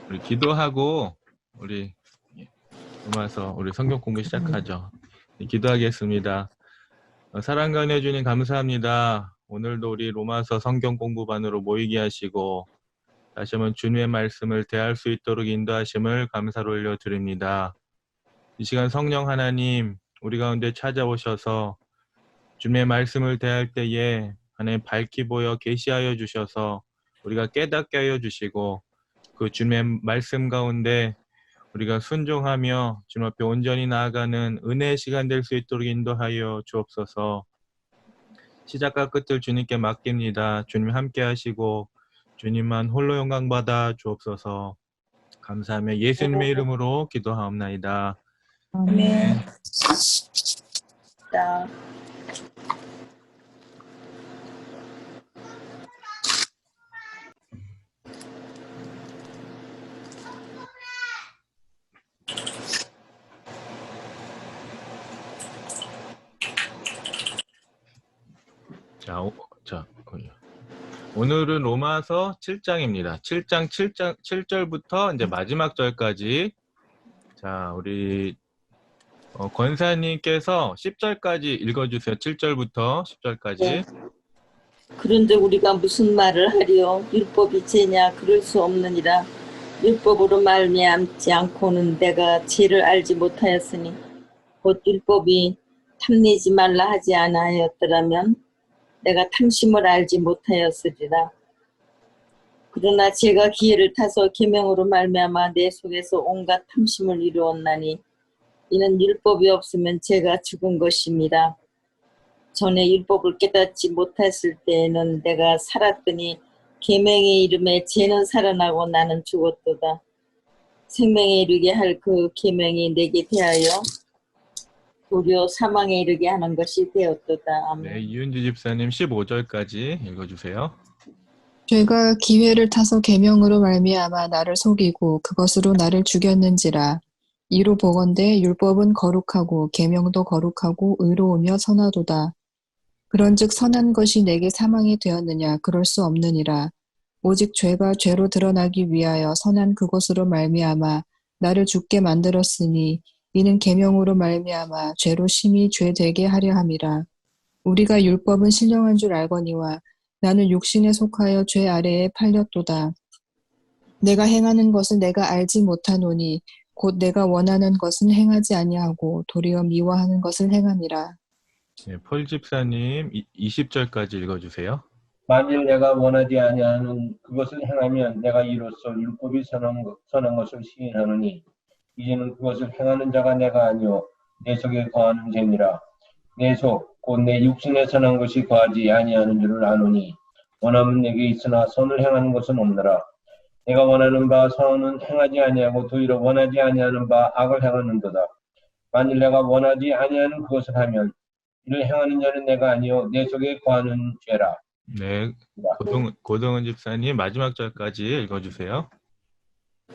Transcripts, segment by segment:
우리 기도하고 우리 로마서 우리 성경 공부 시작하죠. 기도하겠습니다. 사랑과 은혜 주님 감사합니다. 오늘도 우리 로마서 성경 공부반으로 모이게 하시고 다시 한번 주님의 말씀을 대할 수 있도록 인도하심을 감사로 올려드립니다. 이 시간 성령 하나님 우리 가운데 찾아오셔서 주님의 말씀을 대할 때에 하나님 밝히 보여 계시하여 주셔서 우리가 깨닫게 하여 주시고 그 주님의 말씀 가운데 우리가 순종하며 주님 앞에 온전히 나아가는 은혜의 시간 될 수 있도록 인도하여 주옵소서. 시작과 끝을 주님께 맡깁니다. 주님 함께 하시고 주님만 홀로 영광 받아 주옵소서. 감사하며 예수님의 이름으로 기도하옵나이다. 아멘. 오늘은 로마서 7장입니다. 7절부터 이제 마지막 절까지. 자, 우리 권사님께서 10절까지 읽어주세요. 7절부터 10절까지. 네. 그런데 우리가 무슨 말을 하리요? 율법이 죄냐? 그럴 수 없느니라. 율법으로 말미암지 않고는 내가 죄를 알지 못하였으니 곧 율법이 탐내지 말라 하지 아니하였더라면 내가 탐심을 알지 못하였으리라. 그러나 제가 기회를 타서 계명으로 말미암아 내 속에서 온갖 탐심을 이루었나니 이는 율법이 없으면 제가 죽은 것입니다. 전에 율법을 깨닫지 못했을 때에는 내가 살았더니 계명의 이름에 죄는 살아나고 나는 죽었도다. 생명에 이르게 할 그 계명이 내게 대하여 도리어 사망에 이르게 하는 것이 되었도다. 아멘. 네, 이윤주 집사님 15절까지 읽어주세요. 죄가 기회를 타서 계명으로 말미암아 나를 속이고 그것으로 나를 죽였는지라. 이로 보건대 율법은 거룩하고 계명도 거룩하고 의로우며 선하도다. 그런즉 선한 것이 내게 사망이 되었느냐? 그럴 수 없느니라. 오직 죄가 죄로 드러나기 위하여 선한 그것으로 말미암아 나를 죽게 만들었으니 이는 계명으로 말미암아 죄로 심히 죄 되게 하려 함이라. 우리가 율법은 신령한 줄 알거니와 나는 육신에 속하여 죄 아래에 팔렸도다. 내가 행하는 것을 내가 알지 못하노니 곧 내가 원하는 것은 행하지 아니하고 도리어 미워하는 것을 행함이라. 네, 폴 집사님 20절까지 읽어주세요. 만일 내가 원하지 아니하는 그것을 행하면 내가 이로써 율법이 선한 것을 시인하노니 이제는 그것을 행하는 자가 내가 아니요 내 속에 거하는 죄니라. 내 속 곧 내 육신에 선한 것이 거하지 아니하는 줄을 아노니 원함은 내게 있으나 선을 행하는 것은 없느라. 내가 원하는 바 선은 행하지 아니하고 도리어 원하지 아니하는 바 악을 행하는도다. 만일 내가 원하지 아니하는 그것을 하면 이를 행하는 자는 내가 아니요 내 속에 거하는 죄라. 네, 고동은 집사님 마지막 절까지 읽어주세요.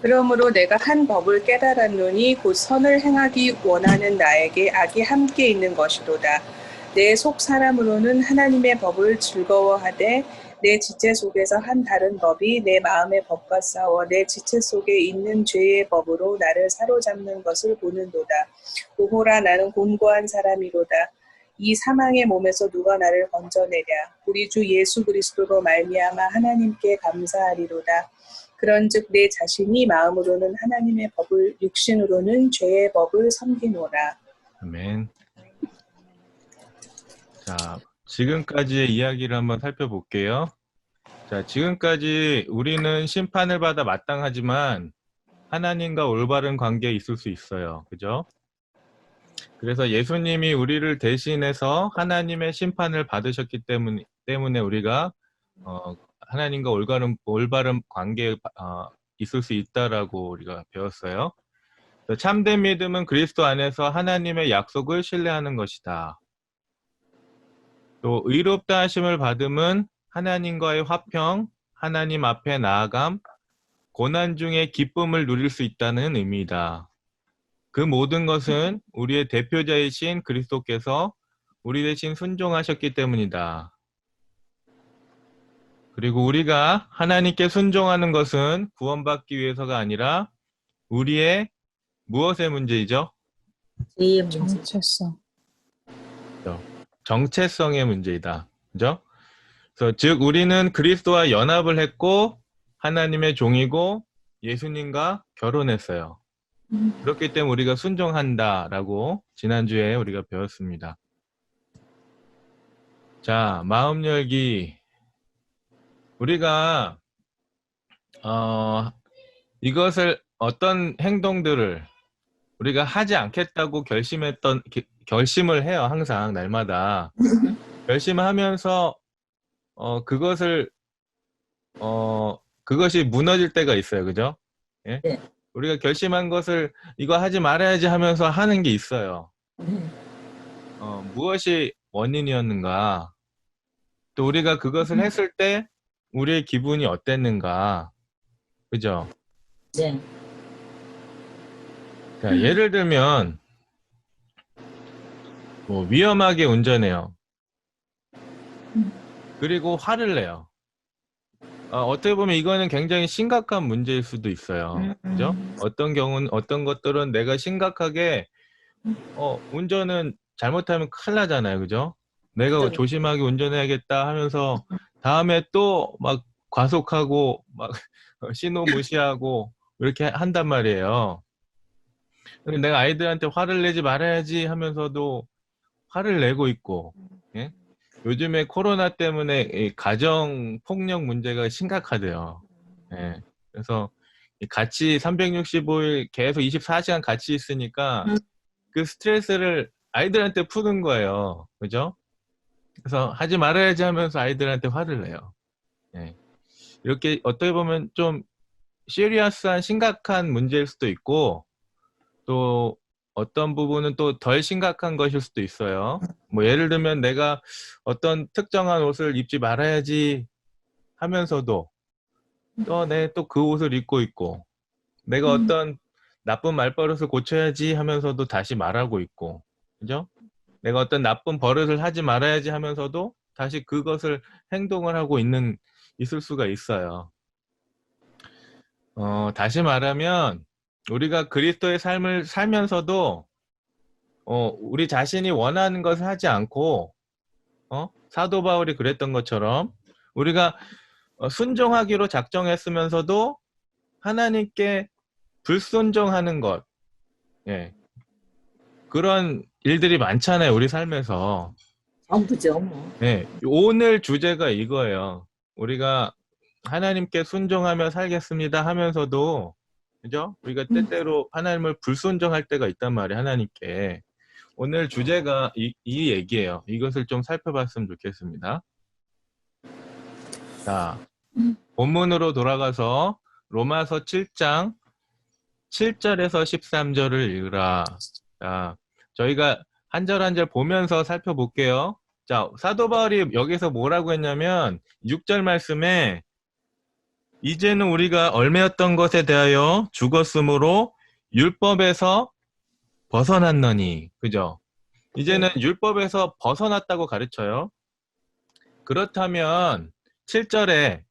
그러므로 내가 한 법을 깨달았노니 곧 선을 행하기 원하는 나에게 악이 함께 있는 것이로다. 내 속 사람으로는 하나님의 법을 즐거워하되 내 지체 속에서 한 다른 법이 내 마음의 법과 싸워 내 지체 속에 있는 죄의 법으로 나를 사로잡는 것을 보는도다. 오호라 나는 곤고한 사람이로다. 이 사망의 몸에서 누가 나를 건져내랴. 우리 주 예수 그리스도로 말미암아 하나님께 감사하리로다. 그런즉 내 자신이 마음으로는 하나님의 법을 육신으로는 죄의 법을 섬기노라. 아멘. 자, 지금까지의 이야기를 한번 살펴볼게요. 자, 지금까지 우리는 심판을 받아 마땅하지만 하나님과 올바른 관계에 있을 수 있어요. 그죠? 그래서 예수님이 우리를 대신해서 하나님의 심판을 받으셨기 때문에 우리가 하나님과 올바른 관계에 있을 수 있다라고 우리가 배웠어요. 참된 믿음은 그리스도 안에서 하나님의 약속을 신뢰하는 것이다. 또 의롭다 하심을 받음은 하나님과의 화평, 하나님 앞에 나아감, 고난 중에 기쁨을 누릴 수 있다는 의미이다. 그 모든 것은 우리의 대표자이신 그리스도께서 우리 대신 순종하셨기 때문이다. 그리고 우리가 하나님께 순종하는 것은 구원받기 위해서가 아니라 우리의 무엇의 문제이죠? 죄의 문제. 정체성. 정체성의 문제이다. 그죠? 그래서 즉 우리는 그리스도와 연합을 했고 하나님의 종이고 예수님과 결혼했어요. 그렇기 때문에 우리가 순종한다라고 지난주에 우리가 배웠습니다. 자, 마음 열기. 우리가 이것을 어떤 행동들을 우리가 하지 않겠다고 결심을 해요. 항상 날마다 결심을 하면서 그것이 무너질 때가 있어요. 그죠? 예? 네. 우리가 결심한 것을 이거 하지 말아야지 하면서 하는 게 있어요. 무엇이 원인이었는가? 또 우리가 그것을 했을 때 우리의 기분이 어땠는가? 그죠? 네. 자, 예를 들면 뭐 위험하게 운전해요. 그리고 화를 내요. 어떻게 보면 이거는 굉장히 심각한 문제일 수도 있어요. 그죠? 어떤 것들은 내가 심각하게 운전은 잘못하면 큰일 나잖아요. 그죠? 내가 그죠. 조심하게 운전해야겠다 하면서 다음에 또 막 과속하고 막 신호 무시하고 이렇게 한단 말이에요. 근데 내가 아이들한테 화를 내지 말아야지 하면서도 화를 내고 있고, 예? 요즘에 코로나 때문에 이 가정 폭력 문제가 심각하대요. 예. 그래서 같이 365일 계속 24시간 같이 있으니까 그 스트레스를 아이들한테 푸는 거예요. 그죠? 그래서 하지 말아야지 하면서 아이들한테 화를 내요. 예. 이렇게 어떻게 보면 좀 시리어스한 심각한 문제일 수도 있고 또 어떤 부분은 또 덜 심각한 것일 수도 있어요. 뭐 예를 들면 내가 어떤 특정한 옷을 입지 말아야지 하면서도 또 그 옷을 입고 있고 내가 어떤 나쁜 말버릇을 고쳐야지 하면서도 다시 말하고 있고 그죠? 내가 어떤 나쁜 버릇을 하지 말아야지 하면서도 다시 그것을 행동을 하고 있을 수가 있어요. 다시 말하면 우리가 그리스도의 삶을 살면서도 우리 자신이 원하는 것을 하지 않고 사도 바울이 그랬던 것처럼 우리가 순종하기로 작정했으면서도 하나님께 불순종하는 것, 예. 그런 일들이 많잖아요, 우리 삶에서. 전부죠, 뭐. 예. 오늘 주제가 이거예요. 우리가 하나님께 순종하며 살겠습니다 하면서도, 그죠? 우리가 때때로 하나님을 불순종할 때가 있단 말이에요, 하나님께. 오늘 주제가 이 얘기예요. 이것을 좀 살펴봤으면 좋겠습니다. 자, 본문으로 돌아가서 로마서 7장 7절에서 13절을 읽으라. 자, 저희가 한 절 한 절 보면서 살펴볼게요. 자, 사도 바울이 여기서 뭐라고 했냐면 6절 말씀에 이제는 우리가 얽매였던 것에 대하여 죽었으므로 율법에서 벗어났느니. 그죠? 이제는 율법에서 벗어났다고 가르쳐요. 그렇다면 7절에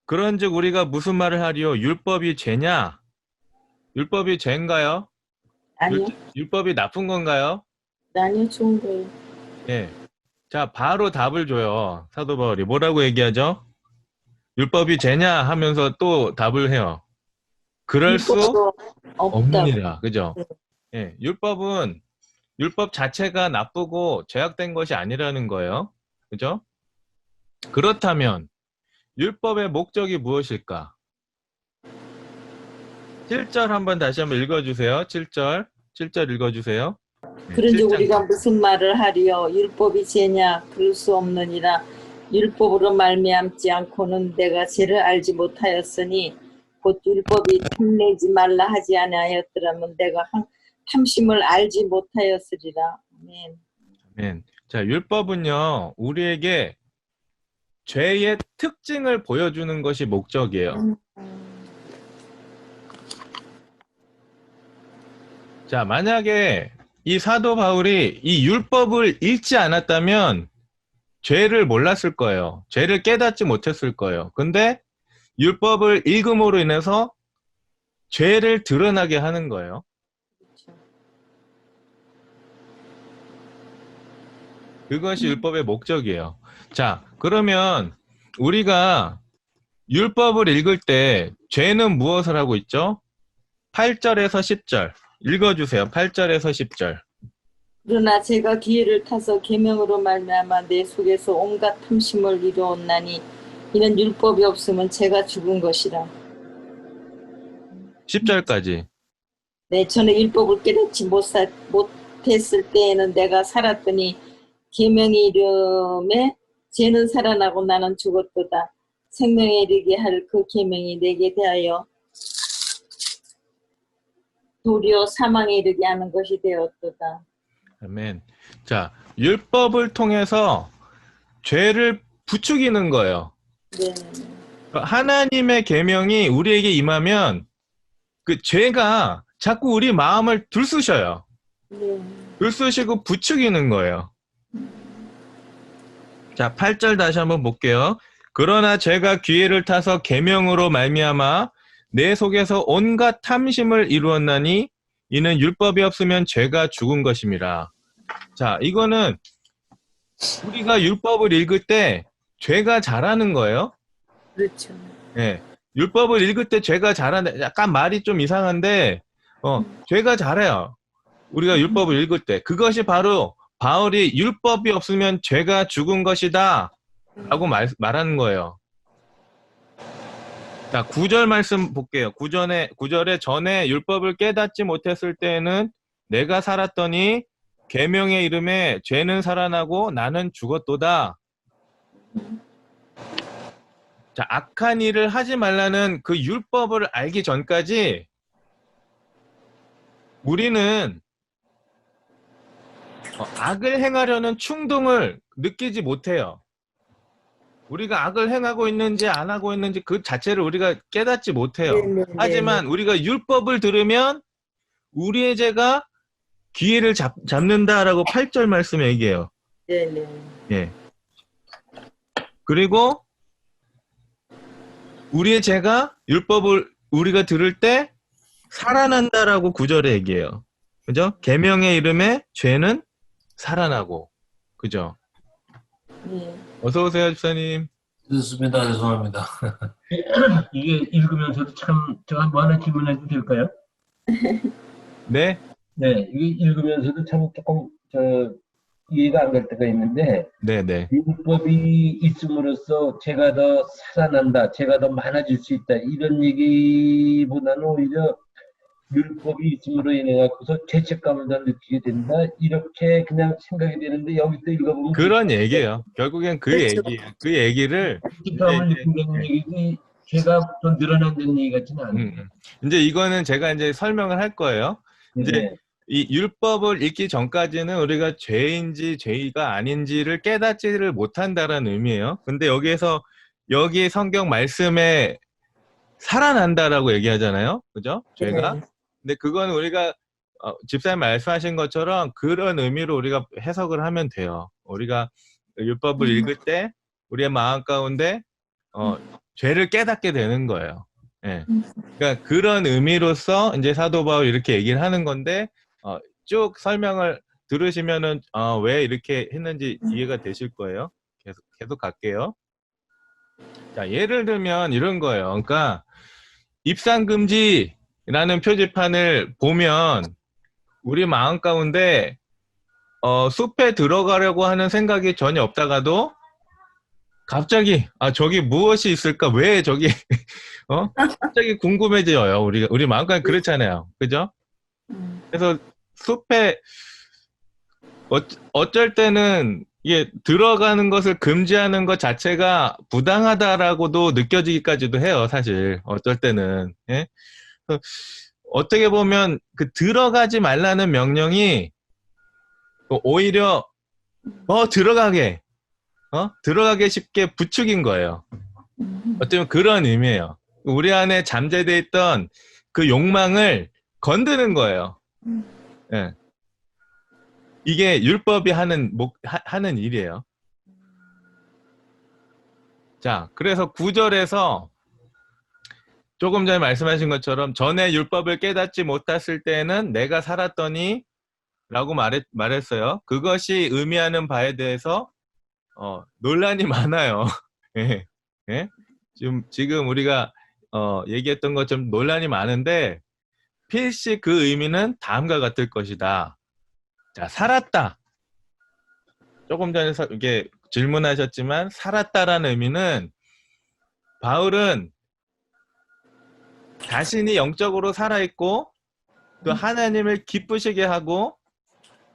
그런즉 우리가 무슨 말을 하리요? 율법이 죄냐? 율법이 죄인가요? 아니요, 율법이 나쁜 건가요? 아니요, 좋은 거예요. 예. 자, 바로 답을 줘요. 사도 바울이 뭐라고 얘기하죠? 율법이 죄냐 하면서 또 답을 해요. 그럴 수 율법도 없다고. 없느니라. 그죠? 예. 율법 자체가 나쁘고 죄악된 것이 아니라는 거예요. 그죠? 그렇다면 율법의 목적이 무엇일까? 7절 한번 다시 한번 읽어주세요. 7절 읽어주세요. 네, 그런지 7장. 우리가 무슨 말을 하리요? 율법이 죄냐? 그럴 수 없느니라. 율법으로 말미암지 않고는 내가 죄를 알지 못하였으니 곧 율법이 탐내지 말라 하지 아니하였더라면 내가 탐심을 알지 못하였으리라. 아멘. 아멘. 자, 율법은요, 우리에게 죄의 특징을 보여주는 것이 목적이에요. 자, 만약에 이 사도 바울이 이 율법을 읽지 않았다면 죄를 몰랐을 거예요. 죄를 깨닫지 못했을 거예요. 근데 율법을 읽음으로 인해서 죄를 드러나게 하는 거예요. 그것이 율법의 목적이에요. 자, 그러면 우리가 율법을 읽을 때 죄는 무엇을 하고 있죠? 8절에서 10절. 읽어주세요. 8절에서 10절. 그러나 제가 기회를 타서 계명으로 말미암아 내 속에서 온갖 탐심을 이루었나니 이는 율법이 없으면 제가 죽은 것이라. 10절까지. 내 전에 율법을 깨닫지 못했을 때에는 내가 살았더니 계명이 이름에 죄는 살아나고 나는 죽었도다. 생명에 이르게 할 그 계명이 내게 대하여 도리어 사망에 이르게 하는 것이 되었도다. 아멘. 자, 율법을 통해서 죄를 부추기는 거예요. 네. 하나님의 계명이 우리에게 임하면 그 죄가 자꾸 우리 마음을 들쑤셔요. 네. 들쑤시고 부추기는 거예요. 자, 8절 다시 한번 볼게요. 그러나 제가 기회를 타서 계명으로 말미암아 내 속에서 온갖 탐심을 이루었나니 이는 율법이 없으면 죄가 죽은 것임이라. 자, 이거는 우리가 율법을 읽을 때 죄가 자라는 거예요. 그렇죠. 예. 율법을 읽을 때 죄가 자라는, 약간 말이 좀 이상한데, 죄가 자라요. 우리가 율법을 읽을 때. 그것이 바로 바울이 율법이 없으면 죄가 죽은 것이다. 라고 말하는 거예요. 자, 9절 말씀 볼게요. 9절에 전에 율법을 깨닫지 못했을 때에는 내가 살았더니 계명의 이름에 죄는 살아나고 나는 죽었도다. 자, 악한 일을 하지 말라는 그 율법을 알기 전까지 우리는 악을 행하려는 충동을 느끼지 못해요. 우리가 악을 행하고 있는지 안 하고 있는지 그 자체를 우리가 깨닫지 못해요. 네네, 하지만 우리가 율법을 들으면 우리의 죄가 기회를 잡는다라고 8절 말씀에 얘기해요. 네네. 예. 그리고 우리의 죄가 율법을 우리가 들을 때 살아난다라고 9절에 얘기해요. 그죠? 계명의 이름에 죄는 살아나고. 그죠? 네. 어서 오세요, 집사님. 좋습니다. 죄송합니다. 이게 읽으면서도 참, 제가 뭐 하나 질문해도 될까요? 네? 네, 이게 읽으면서도 참 조금, 이해가 안 갈 때가 있는데, 네네. 율법이 있음으로써 죄가 더 살아난다, 죄가 더 많아질 수 있다, 이런 얘기보다는 오히려 율법이 있음으로 인해 갖고서 죄책감을 더 느끼게 된다, 이렇게 그냥 생각이 되는데, 여기 또 읽어보면 그런 얘기예요. 결국엔 그 그렇죠. 얘기예요. 그 얘기를 죄책감을 이제- 느낀다는 얘기지, 죄가 더 늘어난다는 얘기 같지는 않아요. 이제 이거는 제가 이제 설명을 할 거예요. 이제 네. 이 율법을 읽기 전까지는 우리가 죄인지 죄가 아닌지를 깨닫지를 못한다라는 의미예요. 근데 여기 성경 말씀에 살아난다라고 얘기하잖아요. 그죠? 죄가. 네. 근데 그건 우리가 집사님 말씀하신 것처럼 그런 의미로 우리가 해석을 하면 돼요. 우리가 율법을 읽을 때 우리의 마음 가운데 죄를 깨닫게 되는 거예요. 예. 그러니까 그런 의미로서 이제 사도 바울 이렇게 얘기를 하는 건데 쭉 설명을 들으시면은 왜 이렇게 했는지 이해가 되실 거예요. 계속 갈게요. 자, 예를 들면 이런 거예요. 그러니까 입산금지라는 표지판을 보면 우리 마음 가운데 숲에 들어가려고 하는 생각이 전혀 없다가도 갑자기 저기 무엇이 있을까? 왜 저기 갑자기 궁금해져요. 우리 마음까지 그렇잖아요. 그죠? 그래서 숲에 어쩔 때는 이게 들어가는 것을 금지하는 것 자체가 부당하다라고도 느껴지기까지도 해요. 사실 어쩔 때는. 예? 어떻게 보면 그 들어가지 말라는 명령이 오히려 들어가게 쉽게 부추긴 거예요. 어쩌면 그런 의미예요. 우리 안에 잠재되어 있던 그 욕망을 건드는 거예요. 예. 이게 율법이 하는 일이에요. 자, 그래서 9절에서 조금 전에 말씀하신 것처럼 전에 율법을 깨닫지 못했을 때에는 내가 살았더니 라고 말했어요. 그것이 의미하는 바에 대해서 논란이 많아요. 예, 예? 지금 우리가 얘기했던 것처럼 논란이 많은데 필시 그 의미는 다음과 같을 것이다. 자, 살았다. 조금 전에 이게 질문하셨지만 살았다라는 의미는 바울은 자신이 영적으로 살아있고 또 하나님을 기쁘시게 하고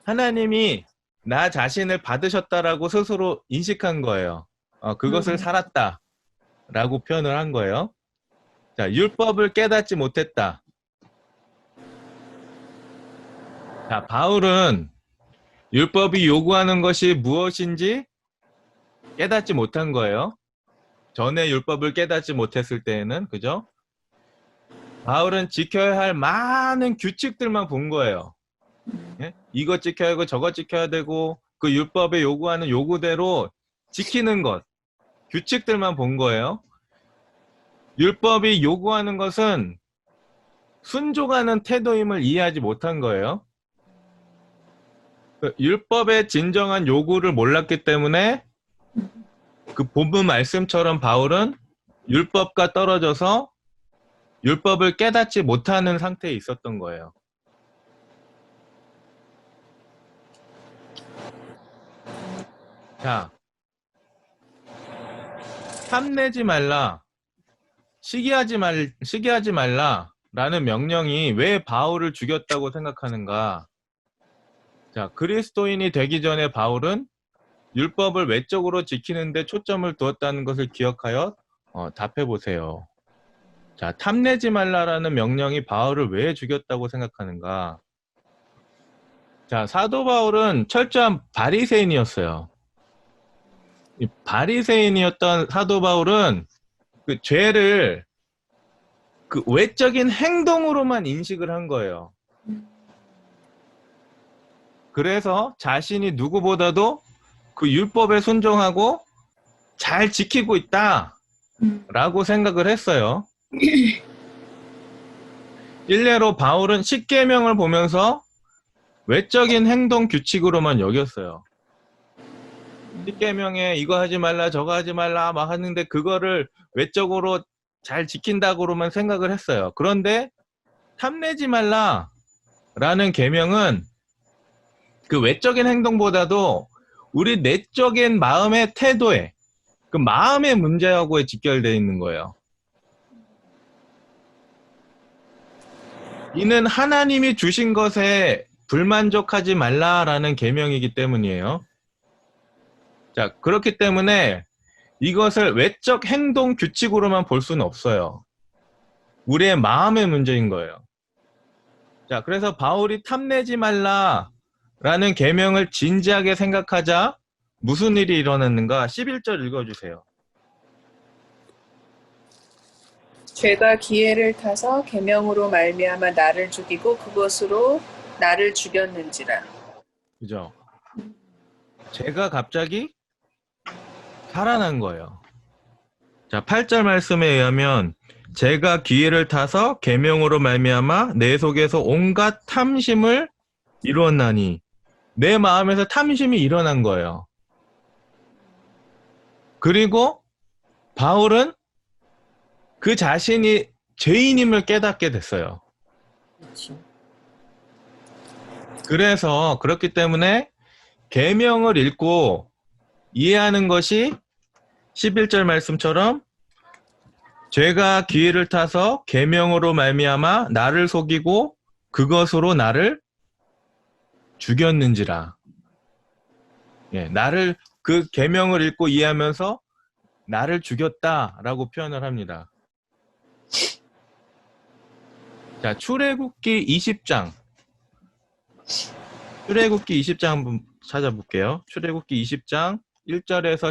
하나님이 나 자신을 받으셨다라고 스스로 인식한 거예요. 그것을 살았다라고 표현을 한 거예요. 자, 율법을 깨닫지 못했다. 자, 바울은 율법이 요구하는 것이 무엇인지 깨닫지 못한 거예요. 전에 율법을 깨닫지 못했을 때에는, 그죠? 바울은 지켜야 할 많은 규칙들만 본 거예요. 예? 이것 지켜야 하고 저것 지켜야 되고 그 율법에 요구하는 요구대로 지키는 것, 규칙들만 본 거예요. 율법이 요구하는 것은 순종하는 태도임을 이해하지 못한 거예요. 율법의 진정한 요구를 몰랐기 때문에 그 본문 말씀처럼 바울은 율법과 떨어져서 율법을 깨닫지 못하는 상태에 있었던 거예요. 자, 탐내지 말라, 시기하지 말라라는 명령이 왜 바울을 죽였다고 생각하는가? 자, 그리스도인이 되기 전에 바울은 율법을 외적으로 지키는데 초점을 두었다는 것을 기억하여 답해 보세요. 자, 탐내지 말라라는 명령이 바울을 왜 죽였다고 생각하는가? 자, 사도 바울은 철저한 바리새인이었어요. 이 바리새인이었던 사도 바울은 그 죄를 그 외적인 행동으로만 인식을 한 거예요. 그래서 자신이 누구보다도 그 율법에 순종하고 잘 지키고 있다라고 생각을 했어요. 일례로 바울은 십계명을 보면서 외적인 행동 규칙으로만 여겼어요. 십계명에 이거 하지 말라 저거 하지 말라 막 하는데 그거를 외적으로 잘 지킨다고로만 생각을 했어요. 그런데 탐내지 말라라는 계명은 그 외적인 행동보다도 우리 내적인 마음의 태도에 그 마음의 문제하고에 직결되어 있는 거예요. 이는 하나님이 주신 것에 불만족하지 말라라는 계명이기 때문이에요. 자, 그렇기 때문에 이것을 외적 행동 규칙으로만 볼 수는 없어요. 우리의 마음의 문제인 거예요. 자, 그래서 바울이 탐내지 말라라는 계명을 진지하게 생각하자 무슨 일이 일어났는가? 11절 읽어주세요. 죄가 기회를 타서 계명으로 말미암아 나를 죽이고 그것으로 나를 죽였는지라. 그죠? 죄가 갑자기 살아난 거예요. 자, 8절 말씀에 의하면 죄가 기회를 타서 계명으로 말미암아 내 속에서 온갖 탐심을 이루었나니 내 마음에서 탐심이 일어난 거예요. 그리고 바울은 그 자신이 죄인임을 깨닫게 됐어요. 그렇죠. 그래서 그렇기 때문에 계명을 읽고 이해하는 것이 11절 말씀처럼 죄가 기회를 타서 계명으로 말미암아 나를 속이고 그것으로 나를 죽였는지라. 예, 나를 그 계명을 읽고 이해하면서 나를 죽였다라고 표현을 합니다. 자, 출애굽기 20장. 출애굽기 20장 한번 찾아볼게요. 출애굽기 20장 1절에서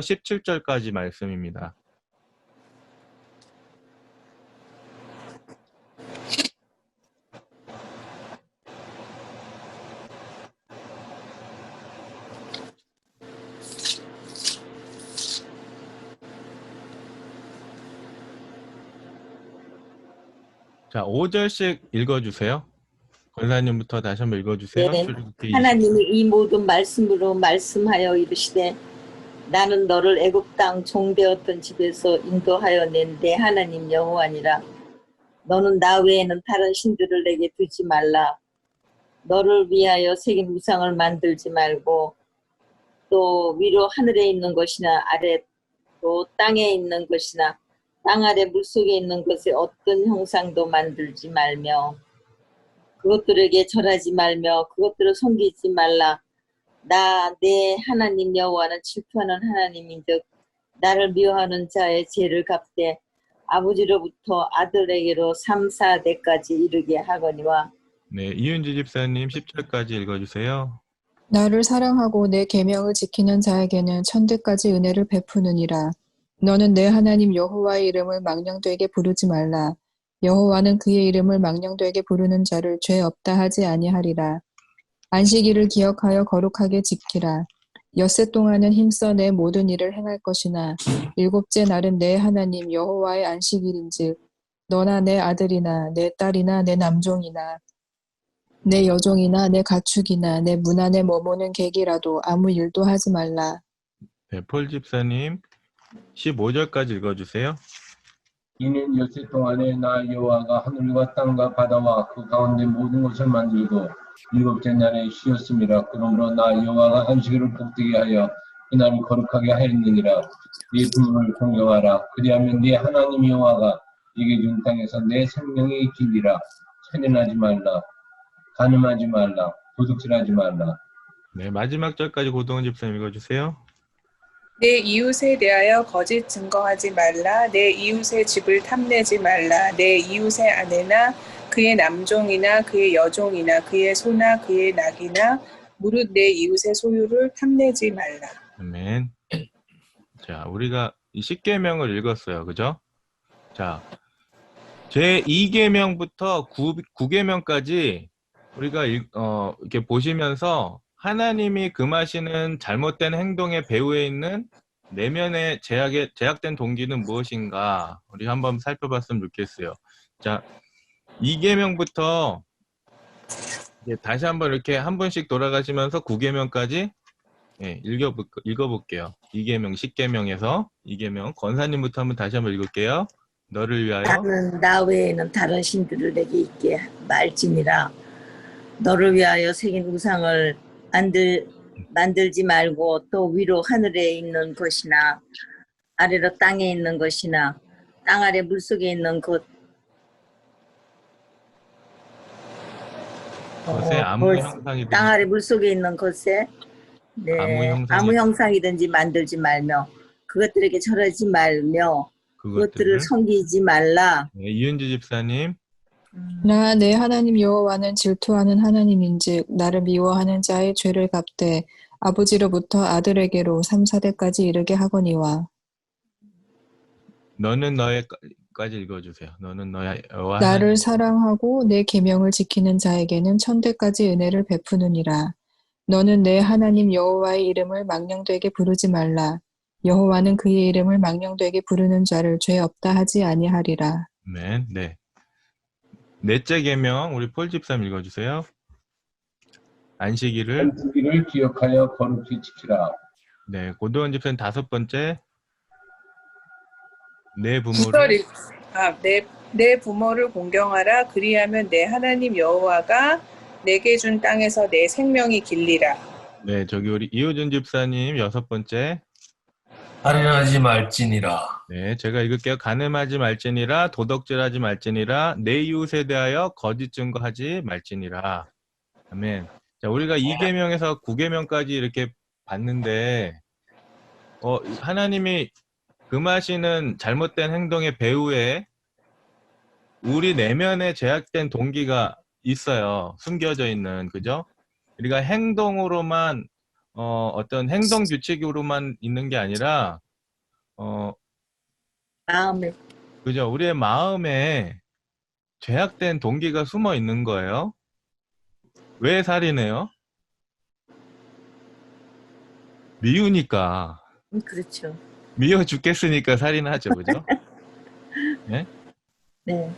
17절까지 말씀입니다. 자, 5절씩 읽어주세요. 권사님부터 다시 한번 읽어주세요. 네. 출애굽기 20. 하나님이 이 모든 말씀으로 말씀하여 이르시되 나는 너를 애굽 땅 종되었던 집에서 인도하여 낸 내 하나님 여호와니라. 너는 나 외에는 다른 신들을 내게 두지 말라. 너를 위하여 새긴 우상을 만들지 말고 또 위로 하늘에 있는 것이나 아래 또 땅에 있는 것이나 땅 아래 물속에 있는 것에 어떤 형상도 만들지 말며 그것들에게 절하지 말며 그것들을 섬기지 말라. 나 내 하나님 여호와는 질투하는 하나님인즉 나를 미워하는 자의 죄를 갚되 아버지로부터 아들에게로 3, 4대까지 이르게 하거니와. 네, 이윤지 집사님 10절까지 읽어주세요. 나를 사랑하고 내 계명을 지키는 자에게는 천대까지 은혜를 베푸느니라. 너는 내 하나님 여호와의 이름을 망령되게 부르지 말라. 여호와는 그의 이름을 망령되게 부르는 자를 죄 없다 하지 아니하리라. 안식일을 기억하여 거룩하게 지키라. 엿새 동안은 힘써 내 모든 일을 행할 것이나 일곱째 날은 내 하나님 여호와의 안식일인즉 너나 내 아들이나 내 딸이나 내 남종이나 내 여종이나 내 가축이나 내 문 안에 머무는 객이라도 아무 일도 하지 말라. 네, 폴 집사님 15절까지 읽어주세요. 이는 엿새 동안에 나 여호와가 하늘과 땅과 바다와 그 가운데 모든 것을 만들고 일곱째 날에 쉬었습니다. 그러므로 나 여호와가 안식일을 복되게 하여 그날을 거룩하게 하였느니라. 네 부모를 존경하라. 그리하면 네 하나님 여호와가 네게 준 땅에서 내 생명이 길리라. 살인하지 말라. 간음하지 말라. 도둑질하지 말라. 네, 마지막 절까지 고동훈 집사님 읽어주세요. 내 이웃에 대하여 거짓 증거하지 말라. 내 이웃의 집을 탐내지 말라. 내 이웃의 아내나 그의 남종이나 그의 여종이나 그의 소나 그의 낙이나 무릇 내 이웃의 소유를 탐내지 말라. 아멘. 자, 우리가 이 10계명을 읽었어요. 그죠? 자, 제 2계명부터 9계명까지 우리가 이렇게 보시면서 하나님이 금하시는 잘못된 행동의 배후에 있는 내면의 제약된 동기는 무엇인가? 우리 한번 살펴봤으면 좋겠어요. 자, 2계명부터 이제 다시 한번 이렇게 한 번씩 돌아가시면서 9계명까지 읽어볼게요. 2계명, 10계명에서 2계명. 권사님부터 한번 다시 한번 읽을게요. 너를 위하여 나는 나 외에는 다른 신들을 내게 있게 말지니라. 너를 위하여 새긴 우상을 만들지 말고 또 위로 하늘에 있는 것이나 아래로 땅에 있는 것이나 땅 아래 물속에 있는 것에 아무 형상이든지 땅 아래 물속에 있는 것에 아무 형상이든지 만들지 말며 그것들에게 절하지 말며 그것들을 섬기지 말라. 네, 이윤지 집사님. 나 내 하나님 여호와는 질투하는 하나님인즉 나를 미워하는 자의 죄를 갚되 아버지로부터 아들에게로 3, 4대까지 이르게 하거니와. 너는 너의까지 읽어주세요. 너는 너의 여호와 나를 사랑하고 내 계명을 지키는 자에게는 천대까지 은혜를 베푸느니라. 너는 내 하나님 여호와의 이름을 망령되게 부르지 말라. 여호와는 그의 이름을 망령되게 부르는 자를 죄 없다 하지 아니하리라. 아멘. 네. 넷째 계명 우리 폴 집사님 읽어주세요. 안식일을 기억하여 거룩히 지키라. 네, 고도원 집사님 5번째. 내 부모를 내 부모를 공경하라. 그리하면 내 하나님 여호와가 내게 준 땅에서 내 생명이 길리라. 네, 저기 우리 이호준 집사님 6번째. 살인하지 말지니라. 네, 제가 읽을게요. 간음하지 말지니라, 도덕질하지 말지니라, 내 이웃에 대하여 거짓 증거하지 말지니라. 아멘. 자, 우리가 2계명에서 9계명까지 이렇게 봤는데, 하나님이 금하시는 잘못된 행동의 배후에 우리 내면에 제약된 동기가 있어요. 숨겨져 있는, 그죠? 우리가 행동으로만 어떤 행동 규칙으로만 있는 게 아니라 마음에 그죠? 우리의 마음에 죄악된 동기가 숨어 있는 거예요. 왜 살인해요? 미우니까. 그렇죠. 미워 죽겠으니까 살인하죠, 그죠? 네? 네.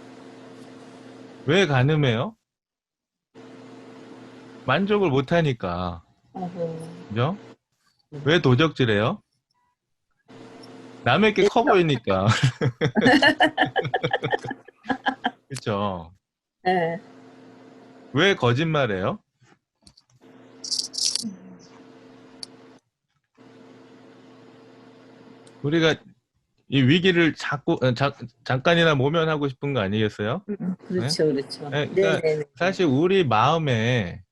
왜 가늠해요? 만족을 못하니까. 어허. 그죠? 왜 도적질해요? 남의 게 네, 커 보이니까. 그쵸? 예. 왜 거짓말해요? 우리가 이 위기를 자꾸 잠깐이나 모면하고 싶은 거 아니겠어요? 네? 그렇죠, 그렇죠. 네, 그러니까 네네네. 사실 우리 마음에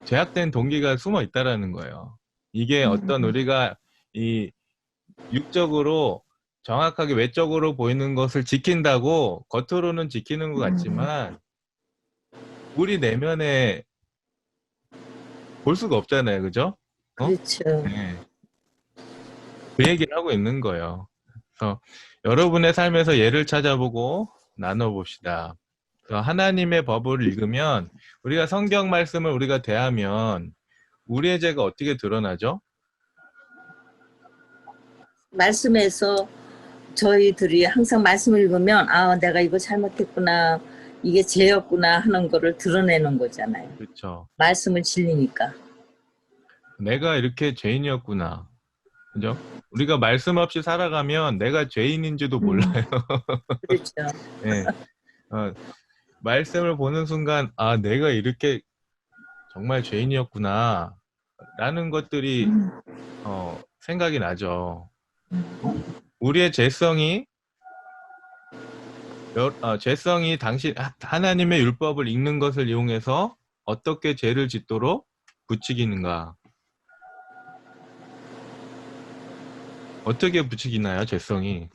죄악된 동기가 숨어 있다라는 거예요. 이게 어떤 우리가 이 육적으로 정확하게 외적으로 보이는 것을 지킨다고 겉으로는 지키는 것 같지만 우리 내면에 볼 수가 없잖아요. 그죠? 어? 그렇죠. 네. 그 얘기를 하고 있는 거예요. 그래서 여러분의 삶에서 예를 찾아보고 나눠봅시다. 그래서 하나님의 법을 읽으면 우리가 성경 말씀을 우리가 대하면 우리의 죄가 어떻게 드러나죠? 말씀에서 저희들이 항상 말씀을 읽으면 아, 내가 이거 잘못했구나. 이게 죄였구나 하는 거를 드러내는 거잖아요. 그렇죠. 말씀을 진리니까. 내가 이렇게 죄인이었구나. 그죠? 우리가 말씀 없이 살아가면 내가 죄인인지도 몰라요. 그렇죠. 네. 말씀을 보는 순간 아, 내가 이렇게 정말 죄인이었구나 라는 것들이 생각이 나죠. 우리의 죄성이 당신 하나님의 율법을 읽는 것을 이용해서 어떻게 죄를 짓도록 부추기는가? 어떻게 부추기나요, 죄성이?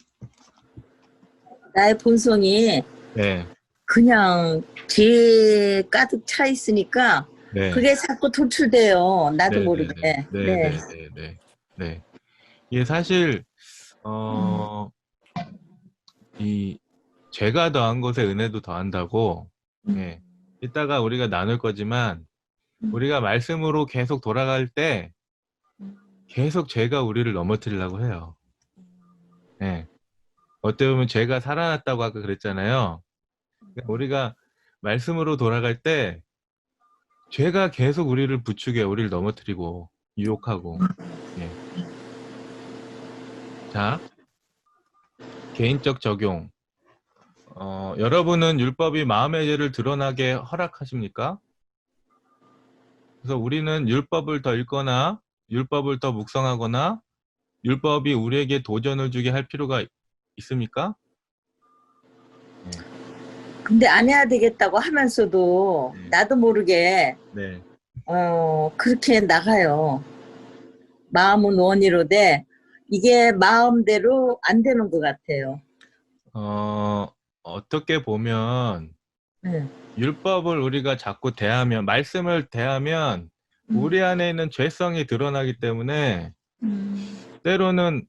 나의 본성이 네, 그냥 죄 가득 차 있으니까 네, 그게 자꾸 도출돼요. 나도 네, 모르게. 네, 네, 네, 네. 네, 네, 네. 이게 사실 이 죄가 더한 것에 은혜도 더한다고. 예. 이따가 우리가 나눌 거지만 우리가 말씀으로 계속 돌아갈 때 계속 죄가 우리를 넘어뜨리려고 해요. 예. 어떻게 보면 죄가 살아났다고 아까 그랬잖아요. 우리가 말씀으로 돌아갈 때 죄가 계속 우리를 부추겨 우리를 넘어뜨리고 유혹하고. 예. 자, 개인적 적용. 여러분은 율법이 마음의 죄를 드러나게 허락하십니까? 그래서 우리는 율법을 더 읽거나 율법을 더 묵상하거나 율법이 우리에게 도전을 주게 할 필요가 있습니까? 근데 안 해야 되겠다고 하면서도 나도 모르게 네. 그렇게 나가요. 마음은 원이로되 이게 마음대로 안 되는 것 같아요. 어떻게 보면 네. 율법을 우리가 자꾸 대하면, 말씀을 대하면 우리 안에 있는 죄성이 드러나기 때문에 때로는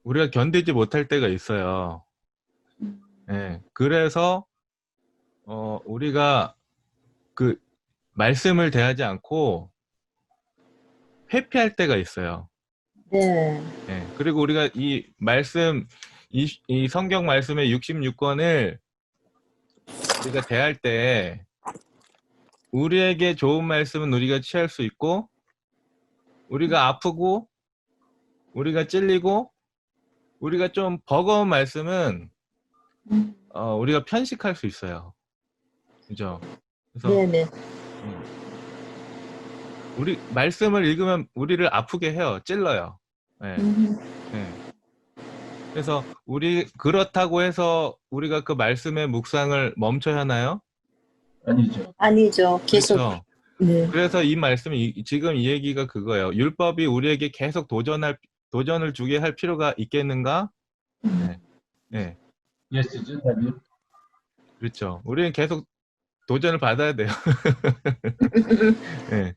우리가 견디지 못할 때가 있어요. 네. 그래서 우리가 그 말씀을 대하지 않고 회피할 때가 있어요. 네. 네. 그리고 우리가 이 말씀, 이 성경 말씀의 66권을 우리가 대할 때 우리에게 좋은 말씀은 우리가 취할 수 있고 우리가 아프고 우리가 찔리고 우리가 좀 버거운 말씀은 우리가 편식할 수 있어요. 그죠? 그래서 네네. 우리 말씀을 읽으면 우리를 아프게 해요. 찔러요. 네. 네. 그래서 그렇다고 해서 우리가 그 말씀의 묵상을 멈춰야 하나요? 아니죠. 아니죠. 계속. 그렇죠. 네. 그래서 이 말씀이 지금 이 얘기가 그거예요. 율법이 우리에게 계속 도전을 주게 할 필요가 있겠는가? 네. 네. 예스죠, 답이. 그렇죠. 우리는 계속 도전을 받아야 돼요. 네.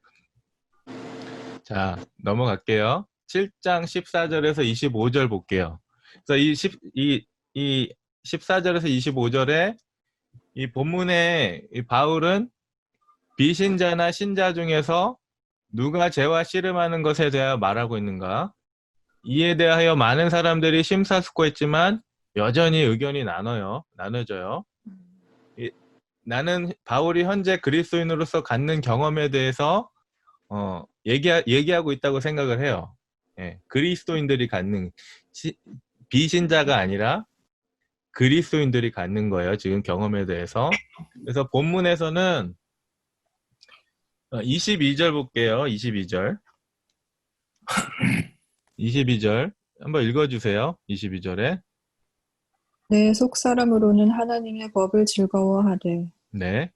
자, 넘어갈게요. 7장 14절에서 25절 볼게요. 그래서 이 14절에서 25절에 이 본문에 이 바울은 비신자나 신자 중에서 누가 죄와 씨름하는 것에 대하여 말하고 있는가? 이에 대하여 많은 사람들이 심사숙고했지만 여전히 의견이 나눠져요. 나는 바울이 현재 그리스도인으로서 갖는 경험에 대해서 얘기하고 있다고 생각을 해요. 예, 그리스도인들이 갖는 비신자가 아니라 그리스도인들이 갖는 거예요. 지금 경험에 대해서. 그래서 본문에서는 22절 볼게요. 22절. 22절 한번 읽어주세요. 22절에. 내 속사람으로는 하나님의 법을 즐거워하되 네.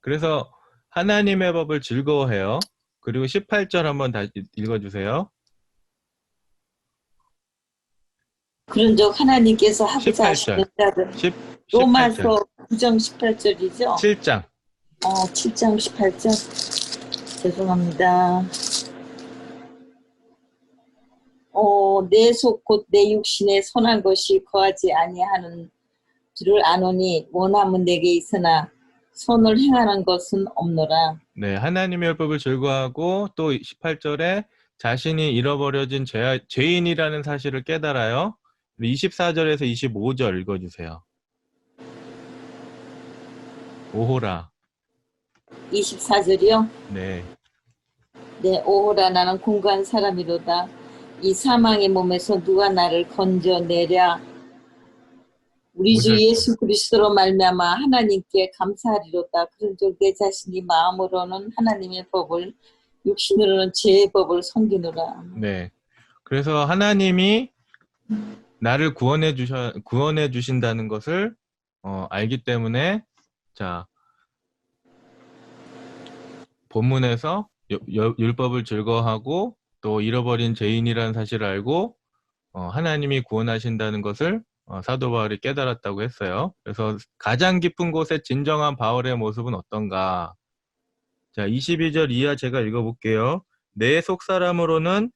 그래서 하나님의 법을 즐거워해요. 그리고 18절 한번 다시 읽어주세요. 그런즉 하나님께서 하고자 18절. 하시는 자들 18절. 로마서 9장 18절이죠. 7장. 7장 18절. 죄송합니다. 내 속 곧 내 육신에 선한 것이 거하지 아니하는 줄을 아노니 원함은 내게 있으나 선을 행하는 것은 없노라. 네, 하나님의 율법을 즐거워하고 또 18절에 자신이 잃어버려진 죄인이라는 사실을 깨달아요. 24절에서 25절 읽어주세요. 오호라. 24절이요. 네, 네, 오호라 나는 공고한 사람이로다. 이 사망의 몸에서 누가 나를 건져내랴. 우리 주 오절. 예수 그리스도로 말미암아 하나님께 감사하리로다. 그런즉 내 자신이 마음으로는 하나님의 법을 육신으로는 죄의 법을 섬기노라. 네. 그래서 하나님이 나를 구원해 주신다는 것을 알기 때문에 자 본문에서 율법을 즐거워하고 또 잃어버린 죄인이라는 사실을 알고 하나님이 구원하신다는 것을 사도 바울이 깨달았다고 했어요. 그래서 가장 깊은 곳에 진정한 바울의 모습은 어떤가? 자, 22절 이하 제가 읽어볼게요. 내 속사람으로는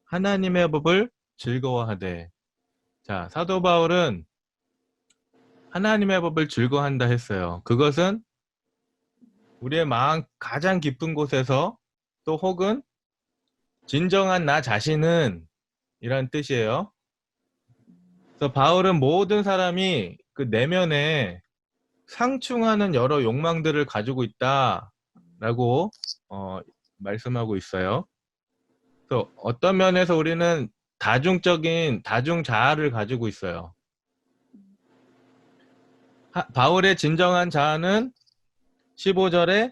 하나님의 법을 즐거워하되. 자, 사도 바울은 하나님의 법을 즐거워한다 했어요. 그것은 우리의 마음 가장 깊은 곳에서 또 혹은 진정한 나 자신은 이란 뜻이에요. 그래서 바울은 모든 사람이 그 내면에 상충하는 여러 욕망들을 가지고 있다라고 말씀하고 있어요. 그래서 어떤 면에서 우리는 다중적인 다중자아를 가지고 있어요. 바울의 진정한 자아는 15절에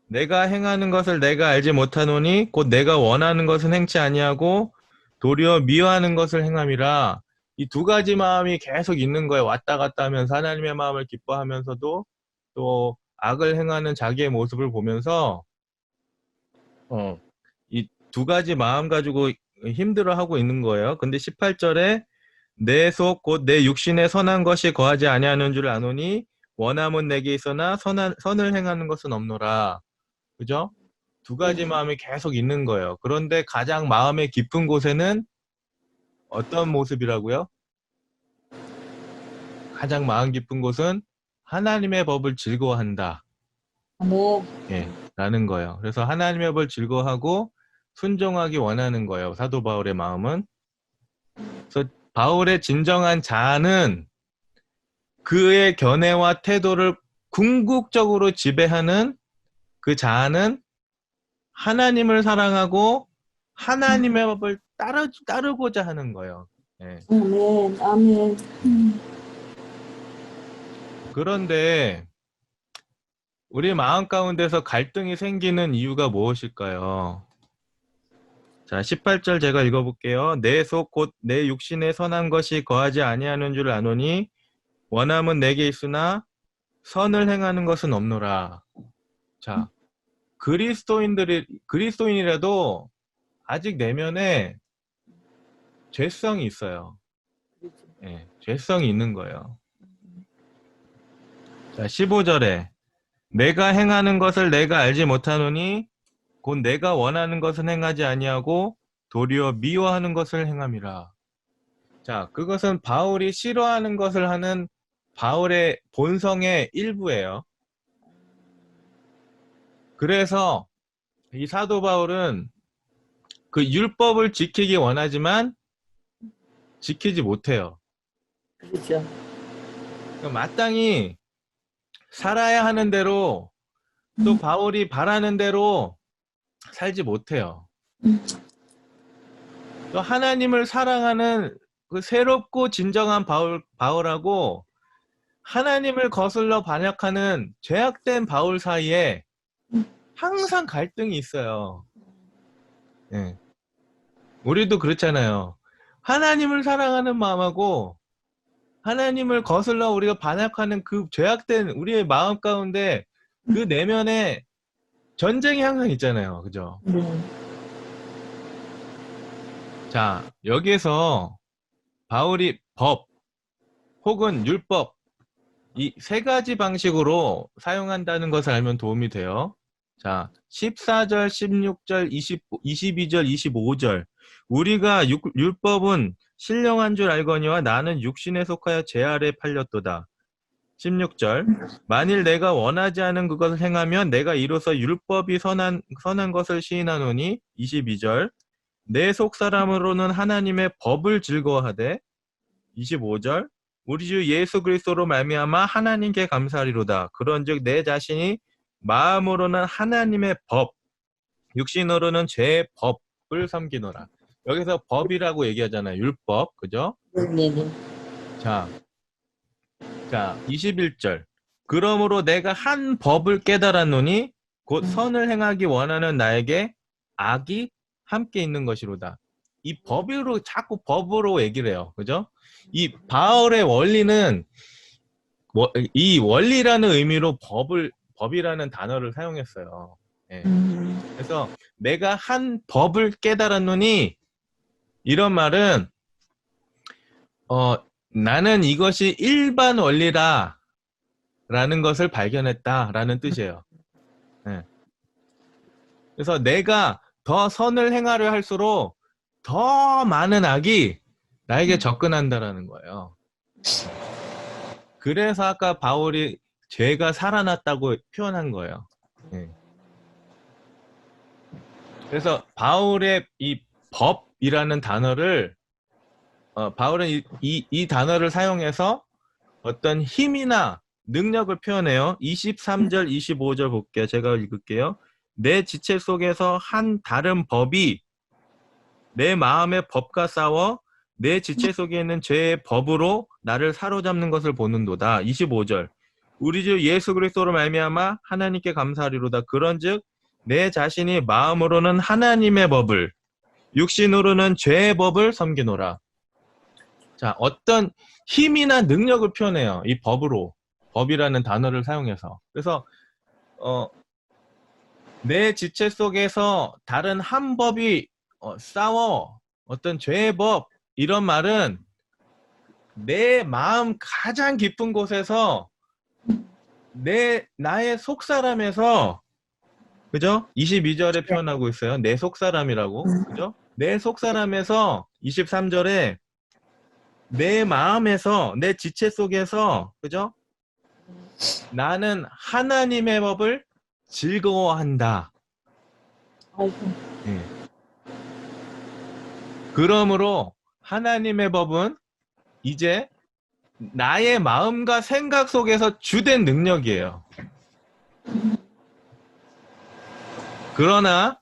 내가 행하는 것을 내가 알지 못하노니 곧 내가 원하는 것은 행치 아니하고 도리어 미워하는 것을 행함이라. 이 두 가지 마음이 계속 있는 거예요. 왔다 갔다 하면서 하나님의 마음을 기뻐하면서도 또 악을 행하는 자기의 모습을 보면서 이 두 가지 마음 가지고 힘들어하고 있는 거예요. 근데 18절에 내 속 곧 내 육신에 선한 것이 거하지 아니하는 줄 아노니 원함은 내게 있으나 선을 행하는 것은 없노라. 그죠? 두 가지 마음이 계속 있는 거예요. 그런데 가장 마음의 깊은 곳에는 어떤 모습이라고요? 가장 마음 깊은 곳은 하나님의 법을 즐거워한다. 아멘. 예, 라는 거예요. 그래서 하나님의 법을 즐거워하고 순종하기 원하는 거예요. 사도 바울의 마음은. 그래서 바울의 진정한 자아는 그의 견해와 태도를 궁극적으로 지배하는 그 자아는 하나님을 사랑하고 하나님의 법을 따르고자 하는 거예요. 예. 아멘. 아멘. 그런데 우리 마음 가운데서 갈등이 생기는 이유가 무엇일까요? 자, 18절 제가 읽어볼게요. 내 속 곧 내 육신에 선한 것이 거하지 아니하는 줄 아노니 원함은 내게 있으나 선을 행하는 것은 없노라. 자, 그리스도인이라도 아직 내면에 죄성이 있어요. 예, 죄성이 있는 거예요. 자, 15절에 내가 행하는 것을 내가 알지 못하노니 곧 내가 원하는 것은 행하지 아니하고 도리어 미워하는 것을 행함이라. 자, 그것은 바울이 싫어하는 것을 하는 바울의 본성의 일부예요. 그래서 이 사도 바울은 그 율법을 지키기 원하지만 지키지 못해요. 그렇죠. 마땅히 살아야 하는 대로 또 바울이 바라는 대로 살지 못해요. 또 하나님을 사랑하는 그 새롭고 진정한 바울하고 하나님을 거슬러 반역하는 죄악된 바울 사이에 항상 갈등이 있어요. 예. 우리도 그렇잖아요. 하나님을 사랑하는 마음하고 하나님을 거슬러 우리가 반역하는 그 죄악된 우리의 마음 가운데 그 내면에 전쟁이 항상 있잖아요. 그죠? 자, 여기에서 바울이 법 혹은 율법 이 세 가지 방식으로 사용한다는 것을 알면 도움이 돼요. 자, 14절, 16절, 22절, 25절. 우리가 율법은 신령한 줄 알거니와 나는 육신에 속하여 죄 아래 팔렸도다. 16절. 만일 내가 원하지 않은 그것을 행하면 내가 이로써 율법이 선한 것을 시인하노니. 22절. 내 속사람으로는 하나님의 법을 즐거워하되. 25절. 우리 주 예수 그리스도로 말미암아 하나님께 감사하리로다. 그런즉 내 자신이 마음으로는 하나님의 법, 육신으로는 죄의 법을 섬기노라. 여기서 법이라고 얘기하잖아요. 율법, 그죠? 네네. 자, 21절. 그러므로 내가 한 법을 깨달았노니 곧 선을 행하기 원하는 나에게 악이 함께 있는 것이로다. 이 법으로 자꾸 법으로 얘기를 해요. 그죠? 이 바울의 원리는 이 원리라는 의미로 법이라는 단어를 사용했어요. 예. 그래서 내가 한 법을 깨달았노니 이런 말은 나는 이것이 일반 원리라 라는 것을 발견했다라는 뜻이에요. 예. 그래서 내가 더 선을 행하려 할수록 더 많은 악이 나에게 접근한다라는 거예요. 그래서 아까 바울이 죄가 살아났다고 표현한 거예요. 예. 그래서 바울의 이 법이라는 단어를 바울은 이 단어를 사용해서 어떤 힘이나 능력을 표현해요. 23절, 25절 볼게요. 제가 읽을게요. 내 지체 속에서 한 다른 법이 내 마음의 법과 싸워 내 지체 속에 있는 죄의 법으로 나를 사로잡는 것을 보는도다. 25절. 우리 주 예수 그리스도로 말미암아 하나님께 감사하리로다. 그런즉 내 자신이 마음으로는 하나님의 법을 육신으로는 죄의 법을 섬기노라. 자, 어떤 힘이나 능력을 표현해요. 이 법으로. 법이라는 단어를 사용해서. 그래서 내 지체 속에서 다른 한 법이 싸워 어떤 죄의 법 이런 말은 내 마음 가장 깊은 곳에서 나의 속사람에서 그죠? 22절에 표현하고 있어요. 내 속사람이라고. 그죠? 내 속사람에서 23절에 내 마음에서 내 지체 속에서 그죠? 나는 하나님의 법을 즐거워한다. 아이고. 예. 그러므로 하나님의 법은 이제 나의 마음과 생각 속에서 주된 능력이에요. 그러나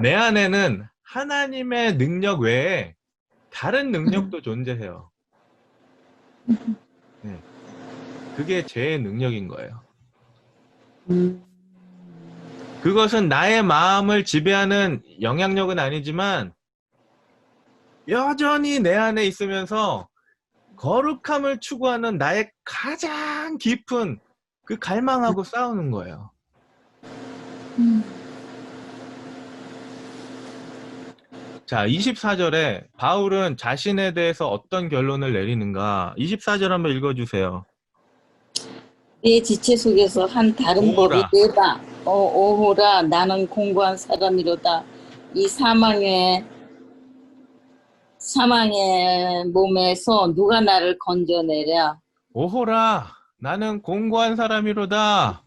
내 안에는 하나님의 능력 외에 다른 능력도 존재해요. 네. 그게 죄의 능력인 거예요. 그것은 나의 마음을 지배하는 영향력은 아니지만 여전히 내 안에 있으면서 거룩함을 추구하는 나의 가장 깊은 그 갈망하고 싸우는 거예요. 자, 24절에 바울은 자신에 대해서 어떤 결론을 내리는가? 24절 한번 읽어주세요. 내 지체 속에서 한 다른 법이 오호라. 내다. 오호라 나는 공고한 사람이로다. 이 사망의 몸에서 누가 나를 건져내랴. 오호라, 나는 공고한 사람이로다.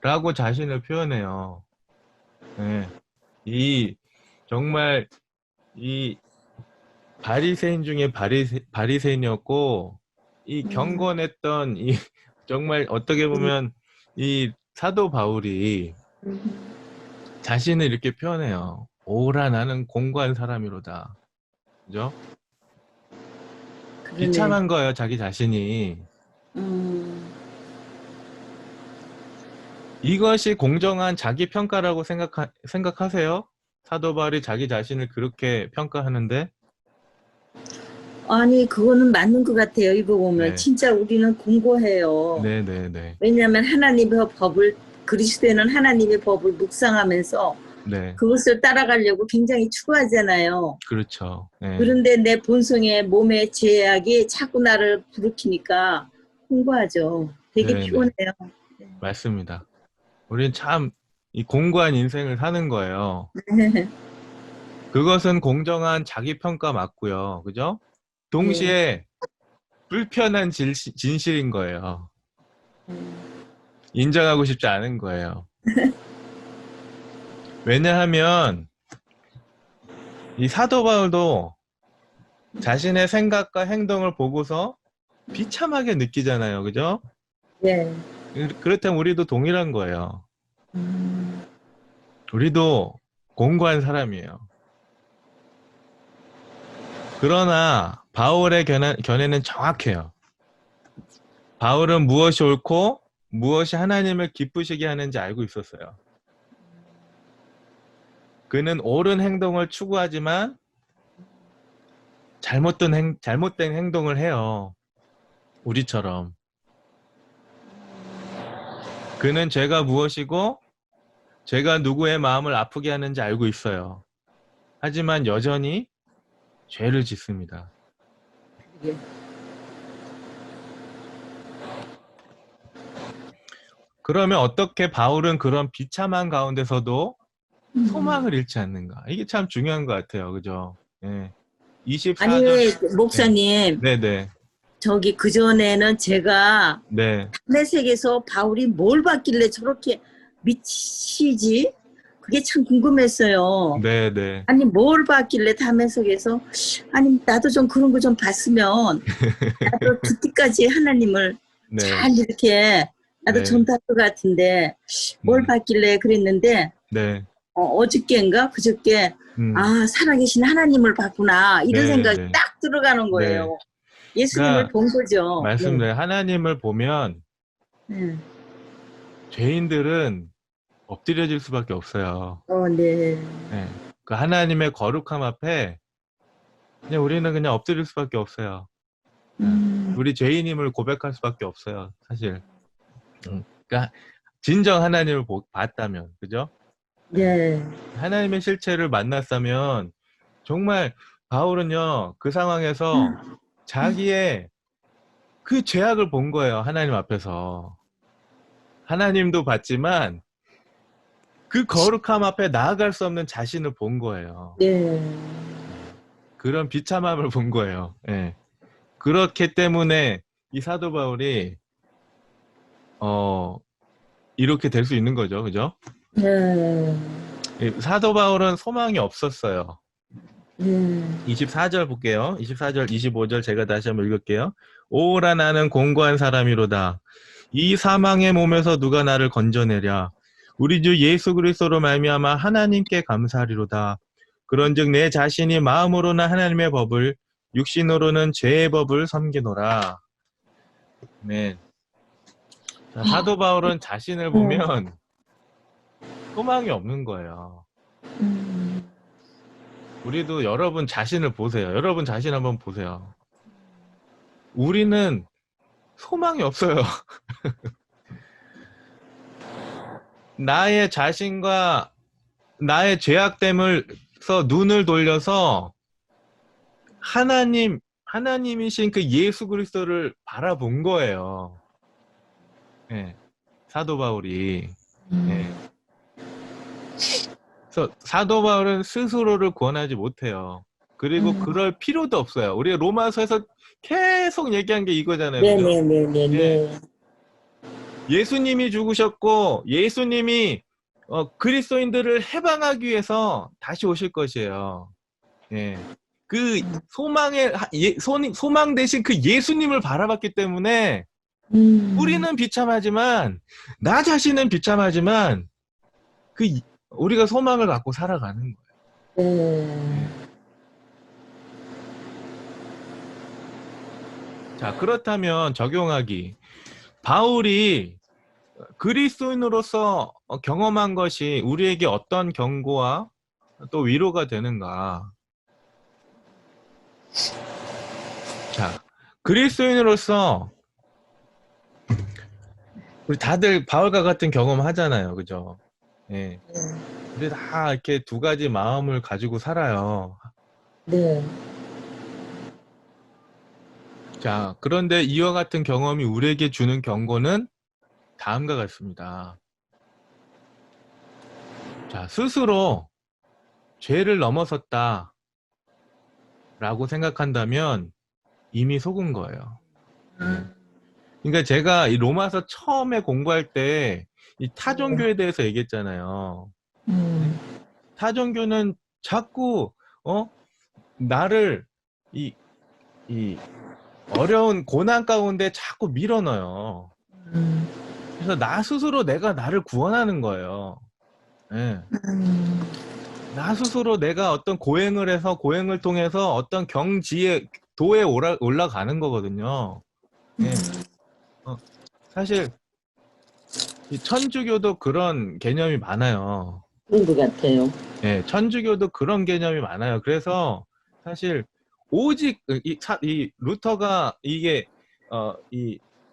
라고 자신을 표현해요. 네. 정말 이 바리새인 중에 바리새인이었고 이 경건했던 이 정말 어떻게 보면 이 사도 바울이 자신을 이렇게 표현해요. 오라 나는 공고한 사람이로다. 그죠? 그러네. 비참한 거예요, 자기 자신이. 이것이 공정한 자기 평가라고 생각하세요? 사도 바울이 자기 자신을 그렇게 평가하는데? 아니, 그거는 맞는 것 같아요. 이거 보면 네. 진짜 우리는 공고해요. 네네네. 왜냐하면 하나님의 법을, 그리스도인은 하나님의 법을 묵상하면서 네. 그것을 따라가려고 굉장히 추구하잖아요. 그렇죠. 네. 그런데 내 본성의 몸의 죄악이 자꾸 나를 부르키니까 공고하죠. 되게 네네. 피곤해요. 맞습니다. 우린 참 이 공고한 인생을 사는 거예요. 그것은 공정한 자기 평가 맞고요. 그죠? 동시에 불편한 진실인 거예요. 인정하고 싶지 않은 거예요. 왜냐하면 이 사도 바울도 자신의 생각과 행동을 보고서 비참하게 느끼잖아요. 그죠? 네. 그렇다면 우리도 동일한 거예요. 우리도 공고한 사람이에요. 그러나 바울의 견해는 정확해요. 바울은 무엇이 옳고 무엇이 하나님을 기쁘시게 하는지 알고 있었어요. 그는 옳은 행동을 추구하지만 잘못된 행동을 해요. 우리처럼. 그는 죄가 무엇이고 죄가 누구의 마음을 아프게 하는지 알고 있어요. 하지만 여전히 죄를 짓습니다. 예. 그러면 어떻게 바울은 그런 비참한 가운데서도 소망을 잃지 않는가? 이게 참 중요한 것 같아요. 그죠? 예. 24절. 아니, 목사님, 네네. 저기 그전에는 제가 네. 탄핵에서 바울이 뭘 봤길래 저렇게 미치지? 그게 참 궁금했어요. 네네. 아니, 뭘 봤길래 담에석에서, 아니, 나도 좀 그런 거 좀 봤으면, 나도 두띠까지 하나님을 네. 잘 이렇게, 나도 네. 전도할 것 같은데, 뭘 봤길래 그랬는데, 네. 어저께인가? 그저께, 아, 살아계신 하나님을 봤구나. 이런 네, 생각이 네. 딱 들어가는 거예요. 예수님을 그러니까 본 거죠. 맞습니다. 하나님을 보면 네. 죄인들은 엎드려질 수밖에 없어요. 네. 네. 그 하나님의 거룩함 앞에 그냥 우리는 그냥 엎드릴 수밖에 없어요. 우리 죄인임을 고백할 수밖에 없어요. 사실. 그러니까 진정 하나님을 봤다면, 그죠? 네. 하나님의 실체를 만났다면 정말 바울은요 그 상황에서 자기의 그 죄악을 본 거예요. 하나님 앞에서. 하나님도 봤지만 그 거룩함 앞에 나아갈 수 없는 자신을 본 거예요. 네. 그런 비참함을 본 거예요. 예. 그렇기 때문에 이 사도 바울이 이렇게 될 수 있는 거죠. 그죠? 네. 이 사도 바울은 소망이 없었어요. 네. 24절 볼게요. 24절, 25절 제가 다시 한번 읽을게요. 오라 나는 공고한 사람이로다. 이 사망의 몸에서 누가 나를 건져내랴. 우리 주 예수 그리스도로 말미암아 하나님께 감사하리로다. 그런즉 내 자신이 마음으로는 하나님의 법을 육신으로는 죄의 법을 섬기노라. 네. 자, 사도 바울은 자신을 보면 소망이 없는 거예요. 우리도 여러분 자신을 보세요. 여러분 자신 한번 보세요. 우리는 소망이 없어요. 나의 자신과 나의 죄악됨을서 눈을 돌려서 하나님이신 그 예수 그리스도를 바라본 거예요. 네, 사도 바울이. 네. 그래서 사도 바울은 스스로를 구원하지 못해요. 그리고 그럴 필요도 없어요. 우리가 로마서에서 계속 얘기한 게 이거잖아요. 그죠? 네네네네. 예수님이 죽으셨고 예수님이 그리스도인들을 해방하기 위해서 다시 오실 것이에요. 예. 그 소망 대신 그 예수님을 바라봤기 때문에 우리는 비참하지만, 나 자신은 비참하지만, 우리가 소망을 갖고 살아가는 거예요. 네. 자, 그렇다면 적용하기. 바울이 그리스도인으로서 경험한 것이 우리에게 어떤 경고와 또 위로가 되는가? 자, 그리스도인으로서 우리 다들 바울과 같은 경험 하잖아요. 그죠? 예. 우리 다 이렇게 두 가지 마음을 가지고 살아요. 네. 자, 그런데 이와 같은 경험이 우리에게 주는 경고는 다음과 같습니다. 자, 스스로 죄를 넘어섰다 라고 생각한다면 이미 속은 거예요. 그러니까 제가 이 로마서 처음에 공부할 때 이 타종교에 대해서 얘기했잖아요. 타종교는 자꾸 나를 이 어려운 고난 가운데 자꾸 밀어넣어요. 그래서 나 스스로 내가 나를 구원하는 거예요. 예. 나 스스로 내가 어떤 고행을 해서 고행을 통해서 어떤 경지에 도에 올라가는 거거든요. 예. 사실 이 천주교도 그런 개념이 많아요. 그런 것 같아요. 예, 천주교도 그런 개념이 많아요. 그래서 사실 오직 이 루터가 이게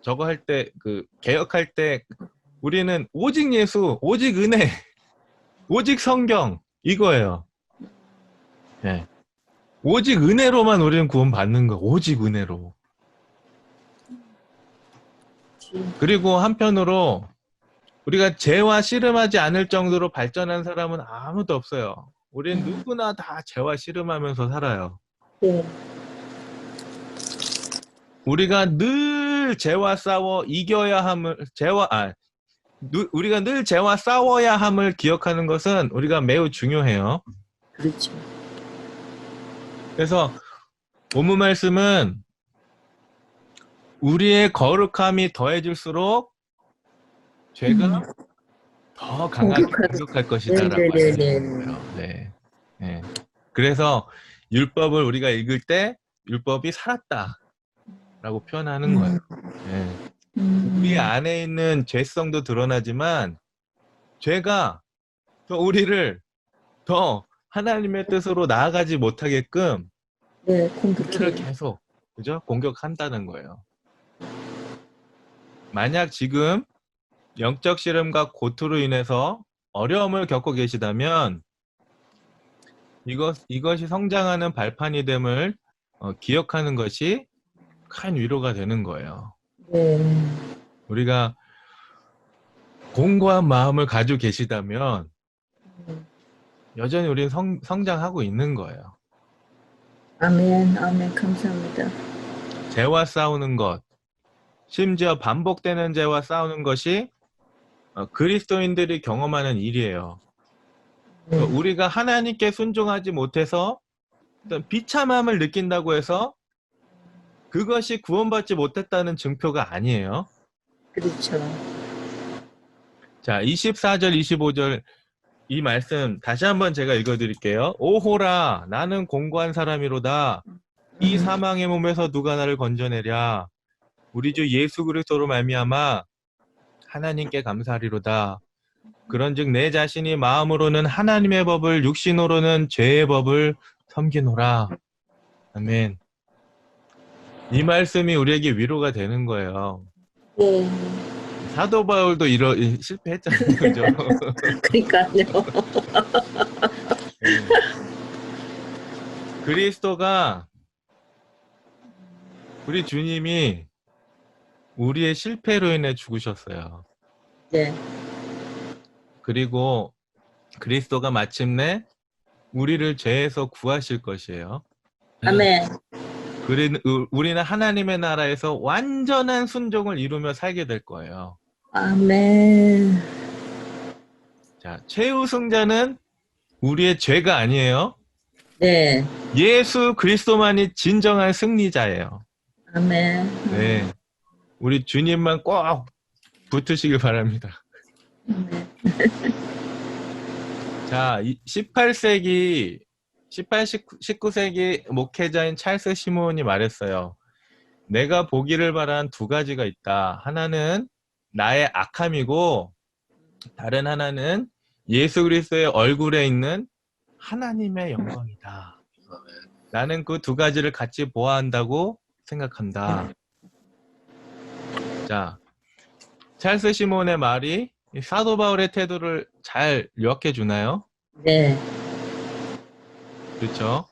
저거 할 때 개혁할 때 우리는 오직 예수, 오직 은혜, 오직 성경 이거예요. 예. 오직 은혜로만 우리는 구원받는 거. 오직 은혜로. 그리고 한편으로 우리가 죄와 씨름하지 않을 정도로 발전한 사람은 아무도 없어요. 우린 누구나 다 죄와 씨름하면서 살아요. 네. 우리가 늘 죄와 싸워 이겨야 함을 우리가 늘 죄와 싸워야 함을 기억하는 것은 우리가 매우 중요해요. 그렇죠. 그래서 본문 말씀은 우리의 거룩함이 더해질수록 죄가 더 강하게 공격할 것이다라고 말씀하는 거예요. 네. 네. 그래서 율법을 우리가 읽을 때 율법이 살았다라고 표현하는 거예요. 네. 우리 안에 있는 죄성도 드러나지만 죄가 더 우리를 더 하나님의 뜻으로 나아가지 못하게끔 네, 우리를 계속 그죠? 공격한다는 거예요. 만약 지금 영적 씨름과 고투로 인해서 어려움을 겪고 계시다면 이것이 성장하는 발판이 됨을 기억하는 것이 큰 위로가 되는 거예요. 네. 우리가 공고한 마음을 가지고 계시다면 여전히 우리는 성장하고 있는 거예요. 아멘, 아멘, 감사합니다. 죄와 싸우는 것, 심지어 반복되는 죄와 싸우는 것이 그리스도인들이 경험하는 일이에요. 우리가 하나님께 순종하지 못해서 어떤 비참함을 느낀다고 해서 그것이 구원받지 못했다는 증표가 아니에요. 그렇죠. 자, 24절, 25절 이 말씀 다시 한번 제가 읽어드릴게요. 오호라, 나는 공고한 사람이로다. 이 사망의 몸에서 누가 나를 건져내랴. 우리 주 예수 그리스도로 말미암아 하나님께 감사하리로다. 그런즉 내 자신이 마음으로는 하나님의 법을 육신으로는 죄의 법을 섬기노라. 아멘. 이 말씀이 우리에게 위로가 되는 거예요. 네. 사도 바울도 실패했잖아요. 그죠? 그러니까요. 그리스도가 우리 주님이 우리의 실패로 인해 죽으셨어요. 네. 그리고 그리스도가 마침내 우리를 죄에서 구하실 것이에요. 아멘. 우리는 하나님의 나라에서 완전한 순종을 이루며 살게 될 거예요. 아멘. 자, 최우승자는 우리의 죄가 아니에요. 네. 예수 그리스도만이 진정한 승리자예요. 아멘. 네. 우리 주님만 꼭 붙으시길 바랍니다. 자, 18세기, 19세기 목회자인 찰스 시몬이 말했어요. 내가 보기를 바란 두 가지가 있다. 하나는 나의 악함이고 다른 하나는 예수 그리스도의 얼굴에 있는 하나님의 영광이다. 나는 그 두 가지를 같이 보아한다고 생각한다. 자, 찰스 시몬의 말이 사도 바울의 태도를 잘 요약해 주나요? 네. 그렇죠?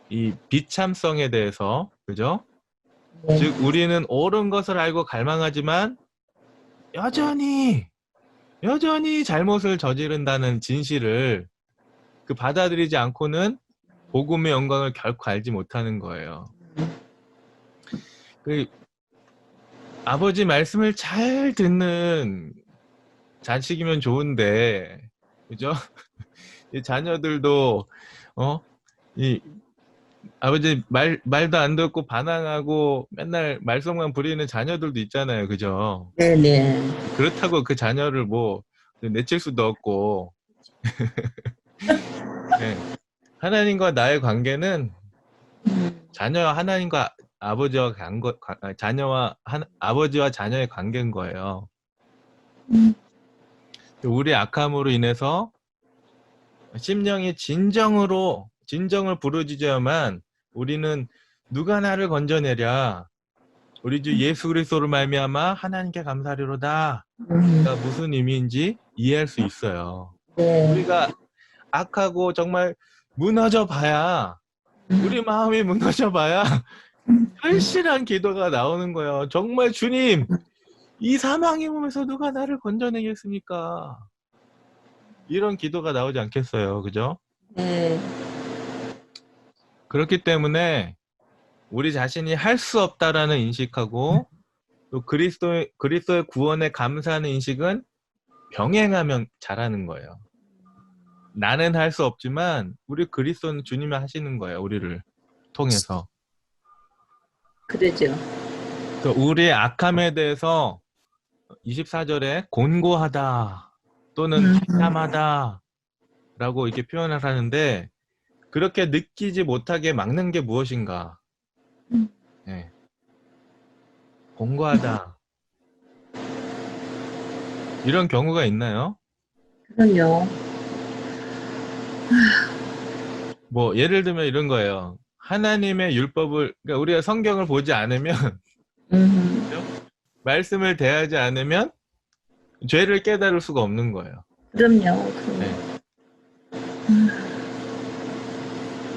이 비참성에 대해서, 그죠? 네. 즉 우리는 옳은 것을 알고 갈망하지만 여전히 잘못을 저지른다는 진실을 받아들이지 않고는 복음의 영광을 결코 알지 못하는 거예요. 아버지 말씀을 잘 듣는 자식이면 좋은데, 그죠? 이 자녀들도 이 아버지 말도 안 듣고 반항하고 맨날 말썽만 부리는 자녀들도 있잖아요, 그죠? 네네. 그렇다고 그 자녀를 뭐 내칠 수도 없고. 네. 하나님과 나의 관계는 자녀와 하나님과 아버지와 아버지와 자녀의 관계인 거예요. 우리 악함으로 인해서 심령이 진정을 부르짖어야만 우리는 누가 나를 건져내랴 우리 주 예수 그리스도로 말미암아 하나님께 감사하리로다. 그러니까 무슨 의미인지 이해할 수 있어요. 네. 우리가 악하고 정말 무너져 봐야, 우리 마음이 무너져 봐야 절실한 기도가 나오는 거예요. 정말 주님, 이 사망의 몸에서 누가 나를 건져내겠습니까? 이런 기도가 나오지 않겠어요, 그죠? 네. 그렇기 때문에 우리 자신이 할 수 없다라는 인식하고 또 그리스도의 구원에 감사하는 인식은 병행하면 잘하는 거예요. 나는 할 수 없지만 우리 그리스도는 주님이 하시는 거예요, 우리를 통해서. 그러죠. 우리의 악함에 대해서 24절에 곤고하다 또는 비참하다 라고 이렇게 표현을 하는데, 그렇게 느끼지 못하게 막는 게 무엇인가? 네. 곤고하다. 이런 경우가 있나요? 그럼요. 뭐 예를 들면 이런 거예요. 하나님의 율법을, 그러니까 우리가 성경을 보지 않으면, 말씀을 대하지 않으면 죄를 깨달을 수가 없는 거예요. 그럼요. 네.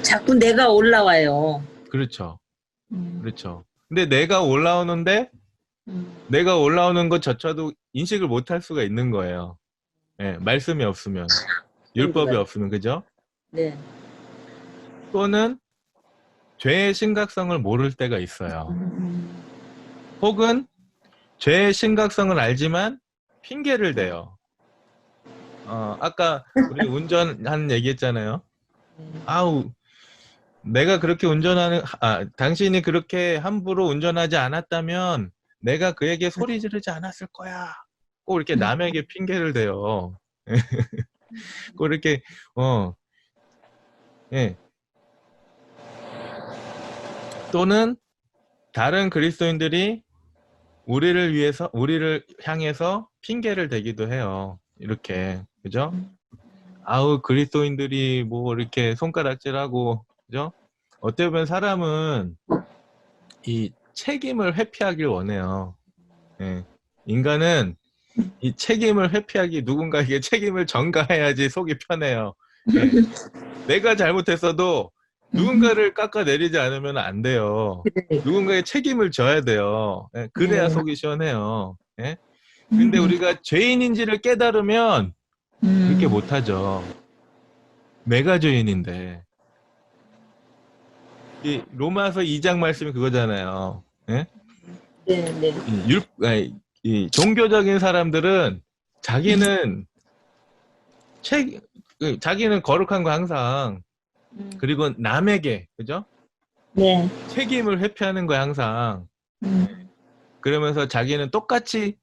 자꾸 내가 올라와요. 그렇죠. 그렇죠. 근데 내가 올라오는데 내가 올라오는 것조차도 인식을 못할 수가 있는 거예요. 네, 말씀이 없으면, 율법이 없으면, 그죠? 네. 또는 죄의 심각성을 모를 때가 있어요. 혹은 죄의 심각성을 알지만 핑계를 대요. 아까 우리 운전한 얘기했잖아요. 아우, 내가 그렇게 당신이 그렇게 함부로 운전하지 않았다면 내가 그에게 소리 지르지 않았을 거야. 꼭 이렇게 남에게 핑계를 대요. 꼭 이렇게, 예. 또는 다른 그리스도인들이 우리를 향해서 핑계를 대기도 해요. 이렇게, 그죠? 아우, 그리스도인들이 뭐 이렇게 손가락질하고, 그죠? 어떻게 보면 사람은 이 책임을 회피하길 원해요. 예. 인간은 이 책임을 회피하기, 누군가에게 책임을 전가해야지 속이 편해요. 예. 내가 잘못했어도 누군가를 깎아내리지 않으면 안 돼요. 누군가의 책임을 져야 돼요. 예. 그래야 속이 시원해요. 예. 근데 우리가 죄인인지를 깨달으면 그렇게 못하죠. 내가 죄인인데. 이 로마서 2장 말씀이 그거잖아요. 예? 네. 이 종교적인 사람들은 자기는 거룩한 거 항상, 그리고 남에게, 그죠? 네. 책임을 회피하는 거야 항상. 그러면서 자기는 똑같이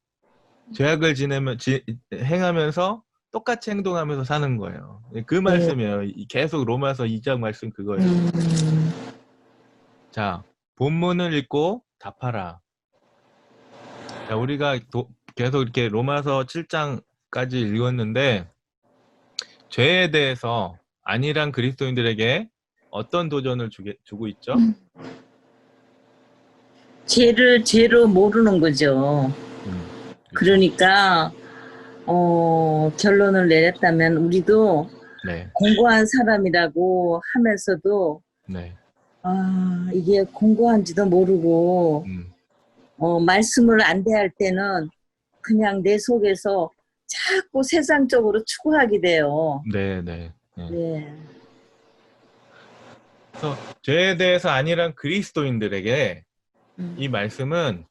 죄악을 행하면서 똑같이 행동하면서 사는 거예요. 그 말씀이에요. 계속 로마서 2장 말씀 그거예요. 자, 본문을 읽고 답하라. 자, 우리가 계속 이렇게 로마서 7장까지 읽었는데 죄에 대해서 안일한 그리스도인들에게 어떤 도전을 주고 있죠? 죄로 모르는 거죠. 그렇죠. 그러니까 결론을 내렸다면 우리도 네, 공고한 사람이라고 하면서도 네, 이게 공고한지도 모르고 말씀을 안 대할 때는 그냥 내 속에서 자꾸 세상적으로 추구하게 돼요. 네, 네. 네. 그래서 죄에 대해서 안일한 그리스도인들에게 이 말씀은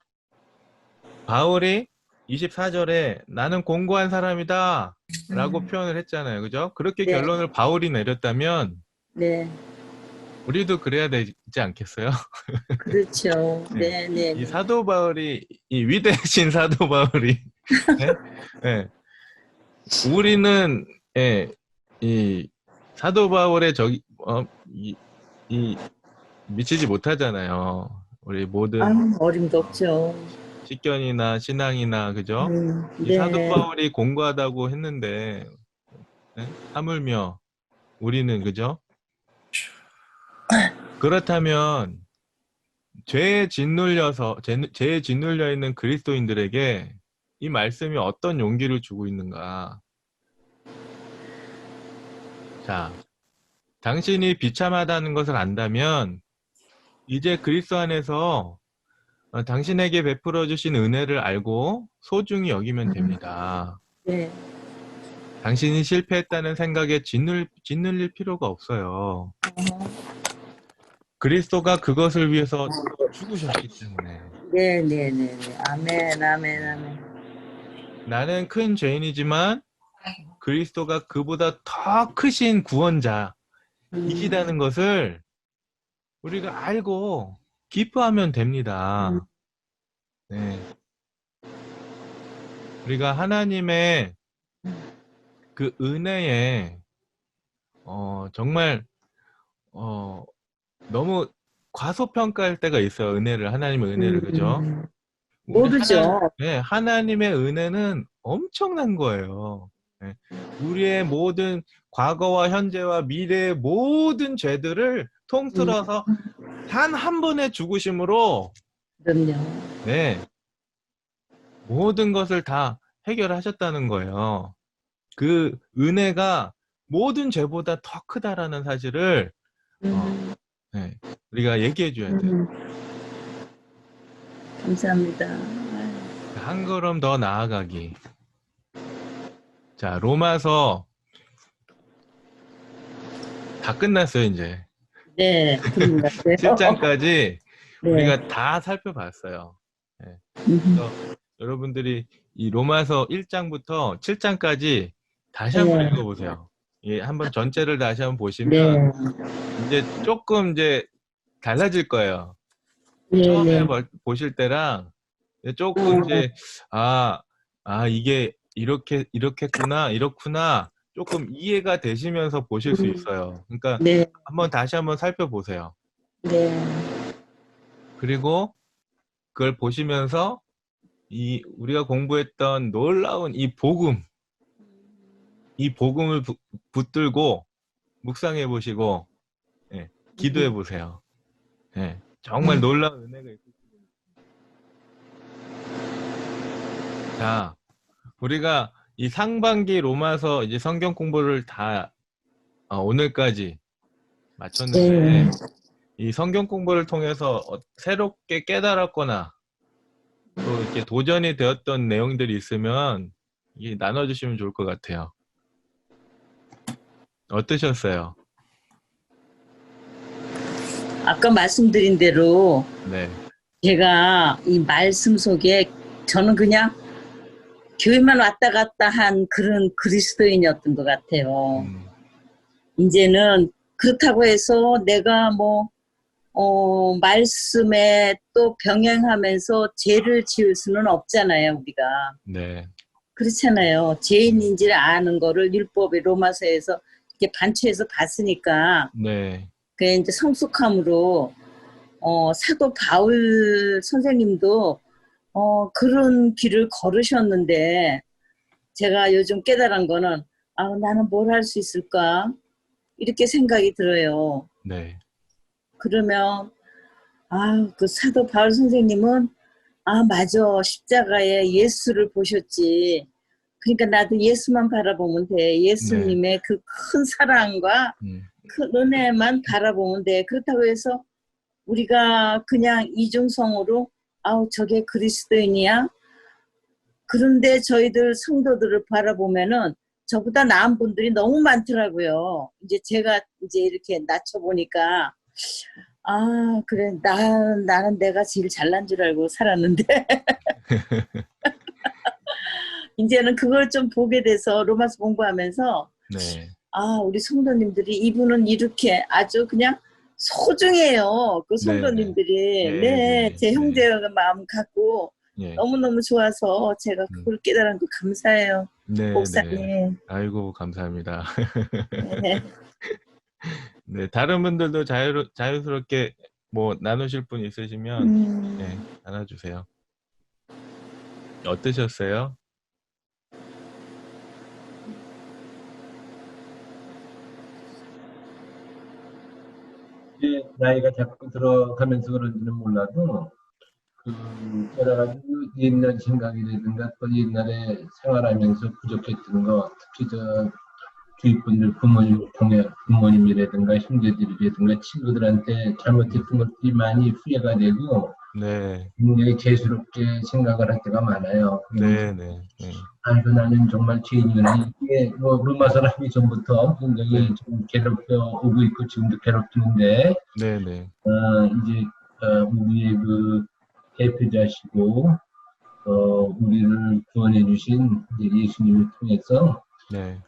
바울이 24절에 나는 공고한 사람이다 라고 표현을 했잖아요. 그죠? 그렇게 네. 결론을 바울이 내렸다면 네. 우리도 그래야 되지 않겠어요? 그렇죠. 네, 네. 이 사도 바울이, 이 위대하신 사도 바울이 네? 네. 우리는 이 사도 바울의 미치지 못하잖아요. 우리 모든 어림도 없죠. 식견이나 신앙이나 그죠? 이 네. 사도 바울이 공고하다고 했는데 네? 하물며 우리는 그죠? 그렇다면 죄에 짓눌려 있는 그리스도인들에게 이 말씀이 어떤 용기를 주고 있는가? 자, 당신이 비참하다는 것을 안다면 이제 그리스도 안에서 당신에게 베풀어 주신 은혜를 알고 소중히 여기면 됩니다. 네. 당신이 실패했다는 생각에 짓눌릴 필요가 없어요. 그리스도가 그것을 위해서 죽으셨기 때문에. 네, 네, 네, 네. 아멘, 아멘, 아멘. 나는 큰 죄인이지만 그리스도가 그보다 더 크신 구원자이시다는 것을 우리가 알고 기뻐하면 됩니다. 네. 우리가 하나님의 그 은혜에 정말 너무 과소평가할 때가 있어요. 하나님의 은혜를 그죠? 모르죠. 하나님의 은혜는 엄청난 거예요. 네. 우리의 모든 과거와 현재와 미래의 모든 죄들을 통틀어서 단 한 번의 죽으심으로 그럼요. 네, 모든 것을 다 해결하셨다는 거예요. 그 은혜가 모든 죄보다 더 크다라는 사실을 네, 우리가 얘기해 줘야 돼요. 감사합니다. 한 걸음 더 나아가기. 자, 로마서 다 끝났어요, 이제. 네, 그런가 봐요. 7장까지 네. 우리가 다 살펴봤어요. 네. 그래서 여러분들이 이 로마서 1장부터 7장까지 다시 한번 읽어보세요. 예, 한번 전체를 다시 한번 보시면 이제 조금 달라질 거예요. 처음에 보실 때랑 조금 이게 이렇구나 조금 이해가 되시면서 보실 수 있어요. 그러니까 다시 한번 살펴보세요. 네. 그리고 그걸 보시면서 우리가 공부했던 놀라운 이 복음을 붙들고 묵상해 보시고 기도해 보세요. 정말 놀라운 은혜가 있을 수 있습니다. 자, 우리가 이 상반기 로마서 이제 성경 공부를 다 오늘까지 마쳤는데 이 성경 공부를 통해서 새롭게 깨달았거나 또 이렇게 도전이 되었던 내용들이 있으면 이게 나눠주시면 좋을 것 같아요. 어떠셨어요? 아까 말씀드린 대로 네. 제가 이 말씀 속에 저는 그냥 교회만 왔다 갔다 한 그런 그리스도인이었던 것 같아요. 이제는 그렇다고 해서 내가 말씀에 또 병행하면서 죄를 지을 수는 없잖아요, 우리가. 네. 그렇잖아요. 죄인인지를 아는 거를 율법의 로마서에서 이렇게 반추해서 봤으니까, 네. 그게 이제 성숙함으로, 사도 바울 선생님도, 그런 길을 걸으셨는데, 제가 요즘 깨달은 거는, 나는 뭘 할 수 있을까? 이렇게 생각이 들어요. 네. 그러면, 그 사도 바울 선생님은, 맞아. 십자가에 예수를 보셨지. 그러니까 나도 예수만 바라보면 돼. 예수님의 그 큰 사랑과 큰 은혜만 바라보면 돼. 그렇다고 해서 우리가 그냥 이중성으로, 저게 그리스도인이야? 그런데 저희들 성도들을 바라보면은 저보다 나은 분들이 너무 많더라고요. 이제 제가 이제 이렇게 낮춰보니까, 그래. 나는 내가 제일 잘난 줄 알고 살았는데. 이제는 그걸 좀 보게 돼서 로마서 공부하면서, 네. 우리 성도님들이 이분은 이렇게 아주 그냥 소중해요. 그 네, 네. 성도님들이. 네, 네, 네, 제 네. 형제가 마음 갖고 예. 너무너무 좋아서 제가 그걸 깨달은 거 감사해요. 네, 네. 목사님. 아이고, 감사합니다. 네. 네, 다른 분들도 자유스럽게 뭐 나누실 분 있으시면 네, 나눠주세요. 어떠셨어요? 이제 나이가 자꾸 들어가면서 그런지는 몰라도 그 여러 가지 옛날 생각이라든가 또 옛날에 생활하면서 부족했던 거, 특히 저 주위 분들 부모님이라든가 형제들이라든가 친구들한테 잘못했던 것들이 많이 후회가 되고 네, 굉장히 죄스럽게 생각을 할 때가 많아요. 네, 네, 네. 아이고 나는 정말 죄인이구나. 이게 뭐 로마서를 하기 전부터 굉장히 네. 좀 괴롭혀 오고 있고 지금도 괴롭히는데 네, 네. 이제 우리의 그 대표자시고 우리를 구원해 주신 예수님을 통해서 네,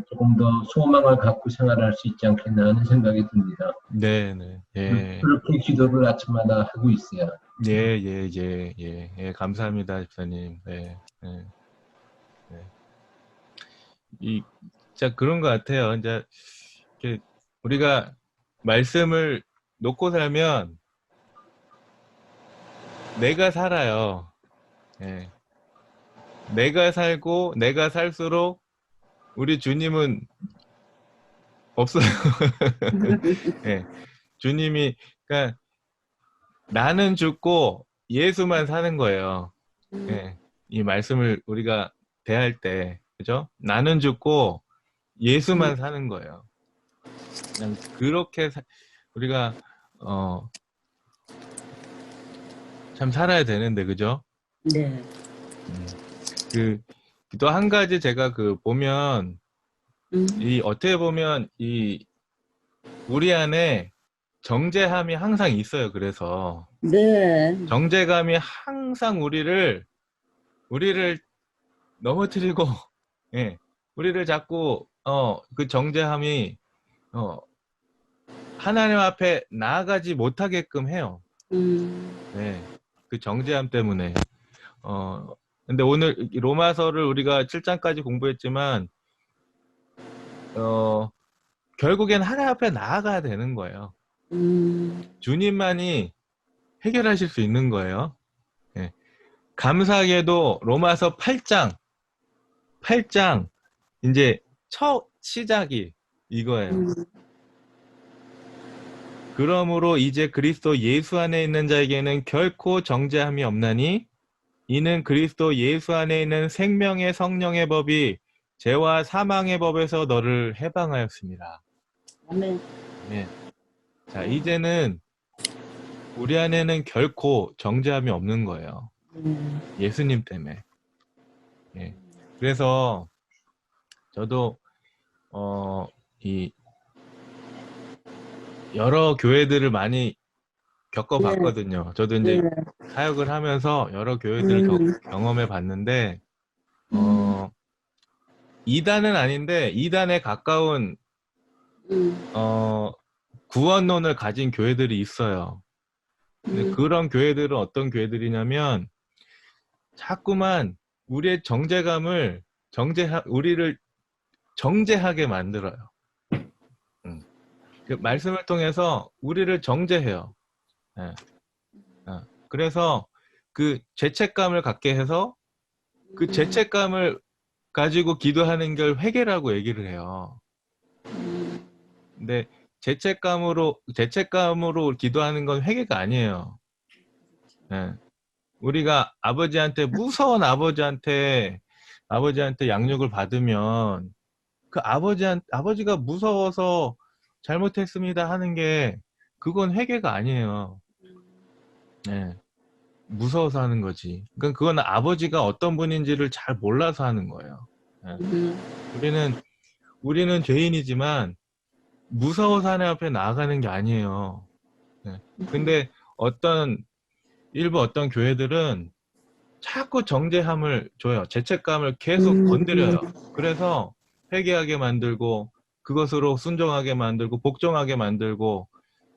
조금 더 소망을 갖고 생활할 수 있지 않겠나 하는 생각이 듭니다. 네, 네. 예. 그렇게 기도를 아침마다 하고 있어요. 예, 예, 예, 예, 예, 감사합니다, 집사님. 네, 네, 네. 진짜 그런 것 같아요. 이제 이렇게 우리가 말씀을 놓고 살면 내가 살아요. 예. 내가 살고 내가 살수록 우리 주님은 없어요. 예. 주님이 그러니까 나는 죽고 예수만 사는 거예요. 예. 이 말씀을 우리가 대할 때, 그죠? 나는 죽고 예수만 사는 거예요. 그냥 그렇게 우리가 참 살아야 되는데, 그죠? 네. 또 한 가지 제가 보면 음. 어떻게 보면 우리 안에 정죄함이 항상 있어요. 그래서 네. 정죄감이 항상 우리를 넘어뜨리고, 예, 우리를 자꾸 그 정죄함이 하나님 앞에 나아가지 못하게끔 해요. 네, 그 정죄함 때문에. 근데 오늘 로마서를 우리가 7장까지 공부했지만 결국엔 하나님 앞에 나아가야 되는 거예요. 주님만이 해결하실 수 있는 거예요. 예. 감사하게도 로마서 8장 이제 첫 시작이 이거예요. 그러므로 이제 그리스도 예수 안에 있는 자에게는 결코 정죄함이 없나니 이는 그리스도 예수 안에 있는 생명의 성령의 법이 죄와 사망의 법에서 너를 해방하였습니다. 아멘. 네. 자, 이제는 우리 안에는 결코 정죄함이 없는 거예요. 예수님 때문에. 예. 그래서 저도 여러 교회들을 많이 겪어봤거든요. 저도 이제 사역을 하면서 여러 교회들을 경험해 봤는데, 이단은 아닌데, 이단에 가까운, 구원론을 가진 교회들이 있어요. 근데 그런 교회들은 어떤 교회들이냐면 자꾸만 우리의 정죄감을 우리를 정죄하게 만들어요. 그 말씀을 통해서 우리를 정죄해요. 예. 그래서 그 죄책감을 갖게 해서 그 죄책감을 가지고 기도하는 걸 회개라고 얘기를 해요. 근데 죄책감으로 기도하는 건 회개가 아니에요. 예. 우리가 무서운 아버지한테 양육을 받으면 그 아버지가 무서워서 잘못했습니다 하는 게 그건 회개가 아니에요. 예. 무서워서 하는 거지. 그러니까 그건 아버지가 어떤 분인지를 잘 몰라서 하는 거예요. 예. 우리는 죄인이지만 무서워서 하나님 앞에 나아가는 게 아니에요. 예. 근데 일부 어떤 교회들은 자꾸 정죄함을 줘요. 죄책감을 계속 건드려요. 그래서 회개하게 만들고 그것으로 순종하게 만들고 복종하게 만들고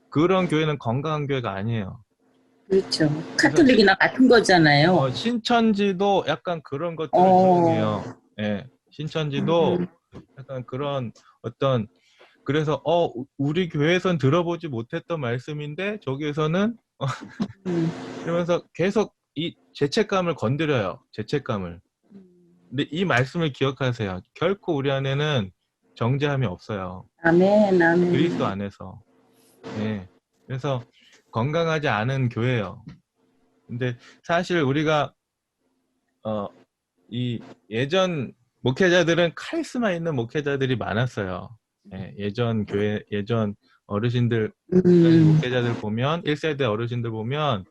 그런 교회는 건강한 교회가 아니에요. 그렇죠. 카톨릭이나 같은 거잖아요. 신천지도 약간 그런 것들을 적용해요. 예. 신천지도 약간 그런 그래서 우리 교회에선 들어보지 못했던 말씀인데 저기에서는 이러면서 계속 이 죄책감을 건드려요. 죄책감을. 근데 이 말씀을 기억하세요. 결코 우리 안에는 정죄함이 없어요. 아멘, 아멘. 그리스도 안에서. 예. 그래서 건강하지 않은 교회예요. 근데 사실 우리가 이 예전 목회자들은 카리스마 있는 목회자들이 많았어요. 예, 예전 어르신들 목회자들 보면 1세대 어르신들 보면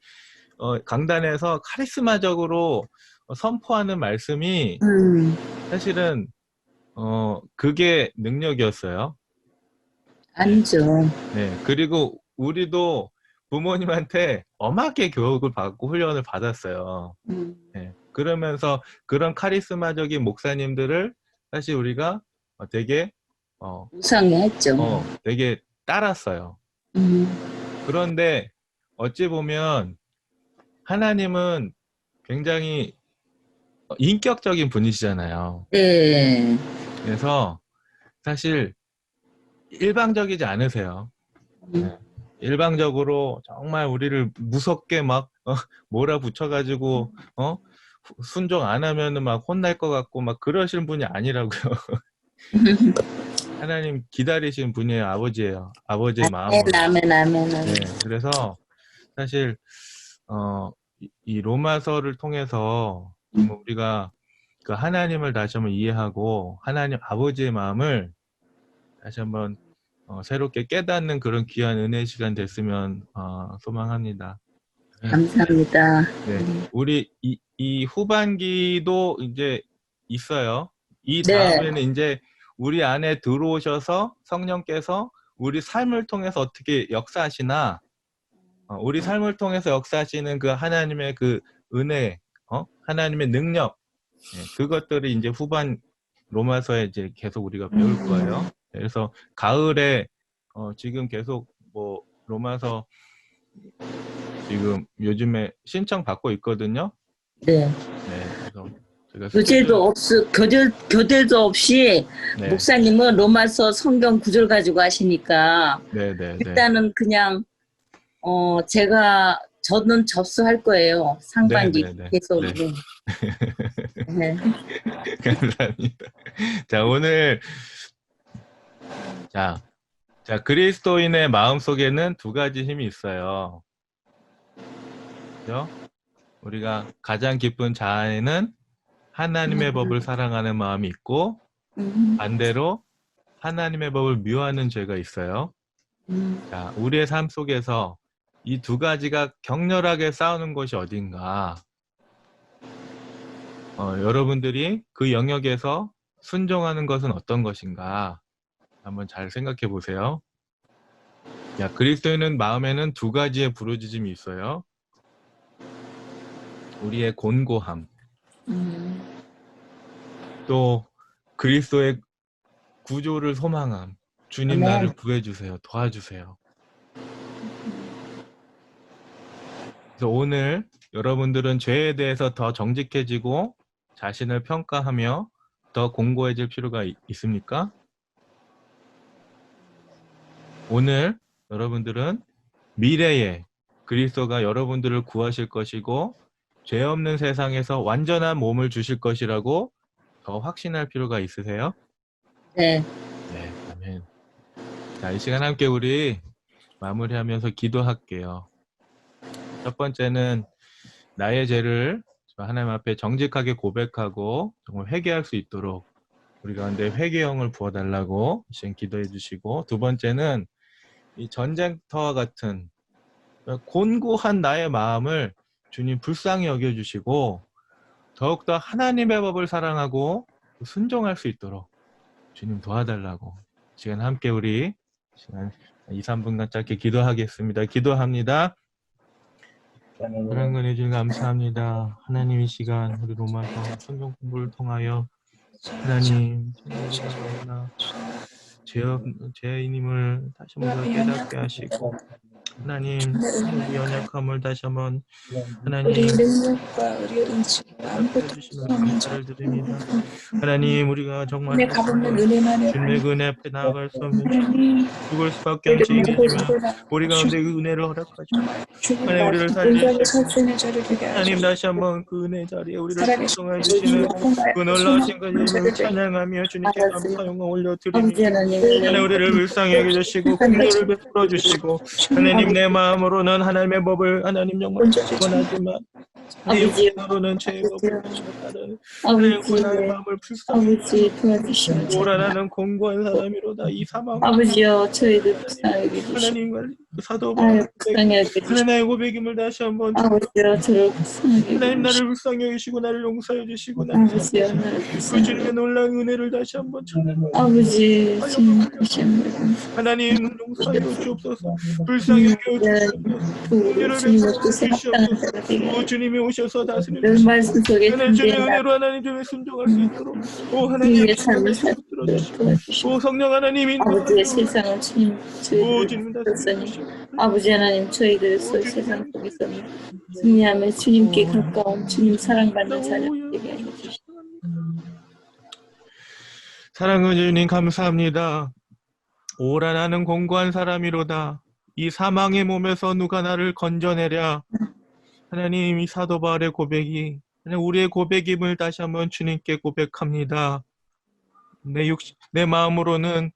강단에서 카리스마적으로 선포하는 말씀이 사실은 그게 능력이었어요. 아니죠. 네. 그리고 우리도 부모님한테 엄하게 교육을 받고 훈련을 받았어요. 네. 그러면서 그런 카리스마적인 목사님들을 사실 우리가 되게 우상했죠. 되게 따랐어요. 그런데 어찌 보면 하나님은 굉장히 인격적인 분이시잖아요. 네. 그래서 사실 일방적이지 않으세요. 네. 일방적으로 정말 우리를 무섭게 막 몰아붙여가지고 순종 안 하면은 막 혼날 것 같고 막 그러신 분이 아니라고요. 하나님 기다리신 분이에요. 아버지예요. 아버지의 마음으로. 아멘. 네, 그래서 사실 이 로마서를 통해서 우리가 그 하나님을 다시 한번 이해하고 하나님 아버지의 마음을 다시 한번 새롭게 깨닫는 그런 귀한 은혜 시간 됐으면 소망합니다. 감사합니다. 네, 우리 이 후반기도 이제 있어요. 이 네. 다음에는 이제 우리 안에 들어오셔서 성령께서 우리 삶을 통해서 어떻게 역사하시나, 우리 삶을 통해서 역사하시는 그 하나님의 그 은혜, 하나님의 능력, 그것들이 이제 후반 로마서에 이제 계속 우리가 배울 거예요. 그래서 가을에 지금 계속 뭐 로마서 지금 요즘에 신청 받고 있거든요. 네. 그래서 제가 교재도 없이 네. 목사님은 로마서 성경 구절 가지고 하시니까 일단은 그냥 저는 접수할 거예요. 상반기 계속. 네. 감사합니다. 자, 오늘 자, 그리스도인의 마음속에는 두 가지 힘이 있어요. 그죠? 우리가 가장 기쁜 자아에는 하나님의 법을 사랑하는 마음이 있고 반대로 하나님의 법을 미워하는 죄가 있어요. 자, 우리의 삶 속에서 이 두 가지가 격렬하게 싸우는 곳이 어딘가? 여러분들이 그 영역에서 순종하는 것은 어떤 것인가? 한번 잘 생각해 보세요. 야, 그리스도인은 마음에는 두 가지의 부르짖음이 있어요. 우리의 곤고함, 또 그리스도의 구조를 소망함. 주님 나를 구해주세요. 도와주세요. 그래서 오늘 여러분들은 죄에 대해서 더 정직해지고 자신을 평가하며 더 공고해질 필요가 있습니까? 오늘 여러분들은 미래에 그리스도가 여러분들을 구하실 것이고 죄 없는 세상에서 완전한 몸을 주실 것이라고 더 확신할 필요가 있으세요? 네. 네, 아멘. 자, 이 시간 함께 우리 마무리하면서 기도할게요. 첫 번째는 나의 죄를 하나님 앞에 정직하게 고백하고 정말 회개할 수 있도록 우리 가운데 회개형을 부어달라고 이 시간 기도해 주시고, 두 번째는 이 전쟁터와 같은 곤고한 나의 마음을 주님 불쌍히 여겨주시고 더욱더 하나님의 법을 사랑하고 순종할 수 있도록 주님 도와달라고 시간 함께 우리 시간 2, 3분간 짧게 기도하겠습니다. 기도합니다. 사랑하는 주님 감사합니다. 하나님 이 시간 우리 로마서 성경 공부를 통하여 하나님 죄인임을 다시 한번 깨닫게 하시고 하나님 우리 연약함을 다시 한번 하나님 우리 능력과 우리의 의지가 아무것도 주시면 감사를 드립니다. 하나님 우리가 정말 내 값없는 은혜만을 주님의 은혜 앞에 나아갈 수 없는 하나님 죽을 수밖에 없는 죄인이지만 우리 가운데 그 은혜를 허락하시고 하나님 우리를 살리시고 살수있는 자를 되게 하나님 하시고 다시 한번 그 은혜 자리에 우리를 살아계신 구성해 주시는 그 놀라우신 그 이름을 저를 찬양하며 주님께 감사 영광 아버지 올려드립니다. 하나님, 하나님 우리를 불쌍히 여겨주시고 긍휼을 베풀어 주시고 하나님 내 마음으로는 하나님의 법을 하나님 정말 원하지만 내 육신으로는 죄의 법을 따르는 하나님 그 나의 마음을 불쌍히 아버지 도와주시옵소서. 오라라는 공고한 사람이로다. 이 사망 아버지여 저희들 불쌍하게 해주시옵소서. 하나님과 사도 아유 불쌍하게 해주시옵소서. 하나님의 고백임을 다시 한번 아버지여 저를 불쌍하게 하나님 나를 해주시옵소서. 불쌍히 여기시고 나를 용서해 주시고 나를 아버지여 나를 그 불쌍하게 주님의 놀라운 은혜를 다시 한번 아버지 주님 다시 한번 하나님 용서하여 주옵소서. 불쌍히 여겨주옵소서. 그 주님의 뜻에 합당한 자가 되게 오 하여 주님이 오셔서 다스려 늘 주시고 말씀 속에 하나님 주님의 담긴 은혜로 하나님 주님의 순종할 수 있도록 오 하나님 주님의 삶을 살도록 들어주시고 도와주시옵소서. 오 성령 하나님 아버지의 인도하여 세상을 주님 오 저희들을 주님 불쌍히 다스려주시고 아버지 하나님 저희들의 세상 속에서 승리하며 주님께 가까운 주님 사랑받는 자녀 되게 하여 주시옵소서. 사랑하는 주님 감사합니다. 오라 나는 공고한 사람이로다. 이 사망의 몸에서 누가 나를 건져내랴. 하나님 이 사도 바울의 고백이 우리의 고백임을 다시 한번 주님께 고백합니다. 내 마음으로는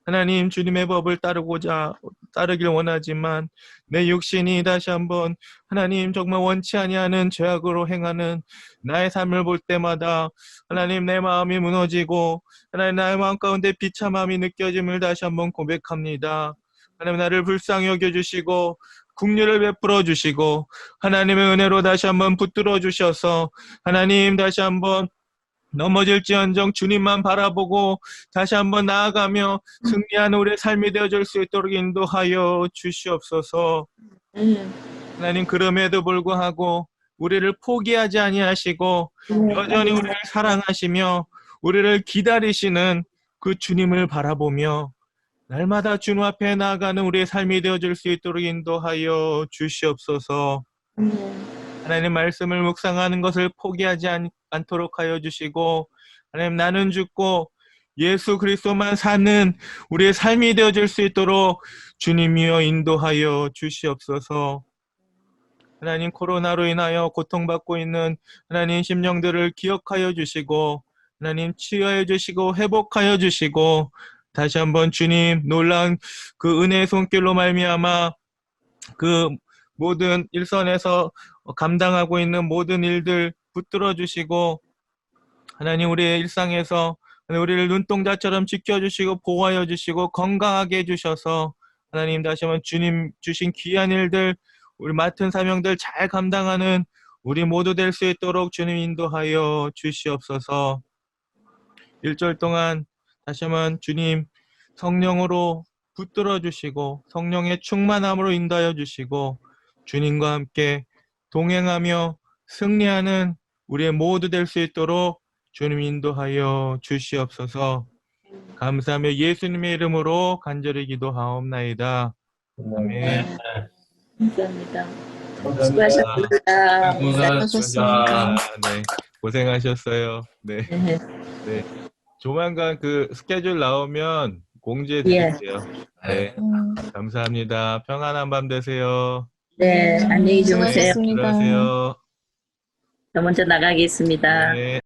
하나님 주님의 법을 따르길 원하지만 내 육신이 다시 한번 하나님 정말 원치 아니하는 죄악으로 행하는 나의 삶을 볼 때마다 하나님 내 마음이 무너지고 하나님 나의 마음 가운데 비참함이 느껴짐을 다시 한번 고백합니다. 하나님 나를 불쌍히 여겨주시고 긍휼을 베풀어 주시고 하나님의 은혜로 다시 한번 붙들어 주셔서 하나님 다시 한번 넘어질지언정 주님만 바라보고 다시 한번 나아가며 승리하는 우리의 삶이 되어줄 수 있도록 인도하여 주시옵소서. 하나님 그럼에도 불구하고 우리를 포기하지 아니하시고 여전히 우리를 사랑하시며 우리를 기다리시는 그 주님을 바라보며 날마다 주님 앞에 나아가는 우리의 삶이 되어줄 수 있도록 인도하여 주시옵소서. 하나님 말씀을 묵상하는 것을 포기하지 않도록 하여 주시고 하나님 나는 죽고 예수 그리스도만 사는 우리의 삶이 되어질 수 있도록 주님이여 인도하여 주시옵소서. 하나님 코로나로 인하여 고통받고 있는 하나님 심령들을 기억하여 주시고 하나님 치유하여 주시고 회복하여 주시고 다시 한번 주님 놀라운 그 은혜의 손길로 말미암아 그 모든 일선에서 감당하고 있는 모든 일들 붙들어 주시고 하나님 우리의 일상에서 우리를 눈동자처럼 지켜주시고 보호하여 주시고 건강하게 해주셔서 하나님 다시 한번 주님 주신 귀한 일들 우리 맡은 사명들 잘 감당하는 우리 모두 될 수 있도록 주님 인도하여 주시옵소서. 1절 동안 다시 한번 주님 성령으로 붙들어 주시고 성령의 충만함으로 인도하여 주시고 주님과 함께 동행하며 승리하는 우리의 모두 될 수 있도록 주님 인도하여 주시옵소서. 감사하며 예수님의 이름으로 간절히 기도하옵나이다. 아멘. 감사합니다. 수고하셨습니다. 고생하셨습니다. 네, 고생하셨어요. 네, 네. 네. 조만간 그 스케줄 나오면 공지해 예. 드릴게요. 네, 감사합니다. 평안한 밤 되세요. 네, 안녕히 주무세요. 수고하셨습니다. 들어가세요. 저 먼저 나가겠습니다. 네.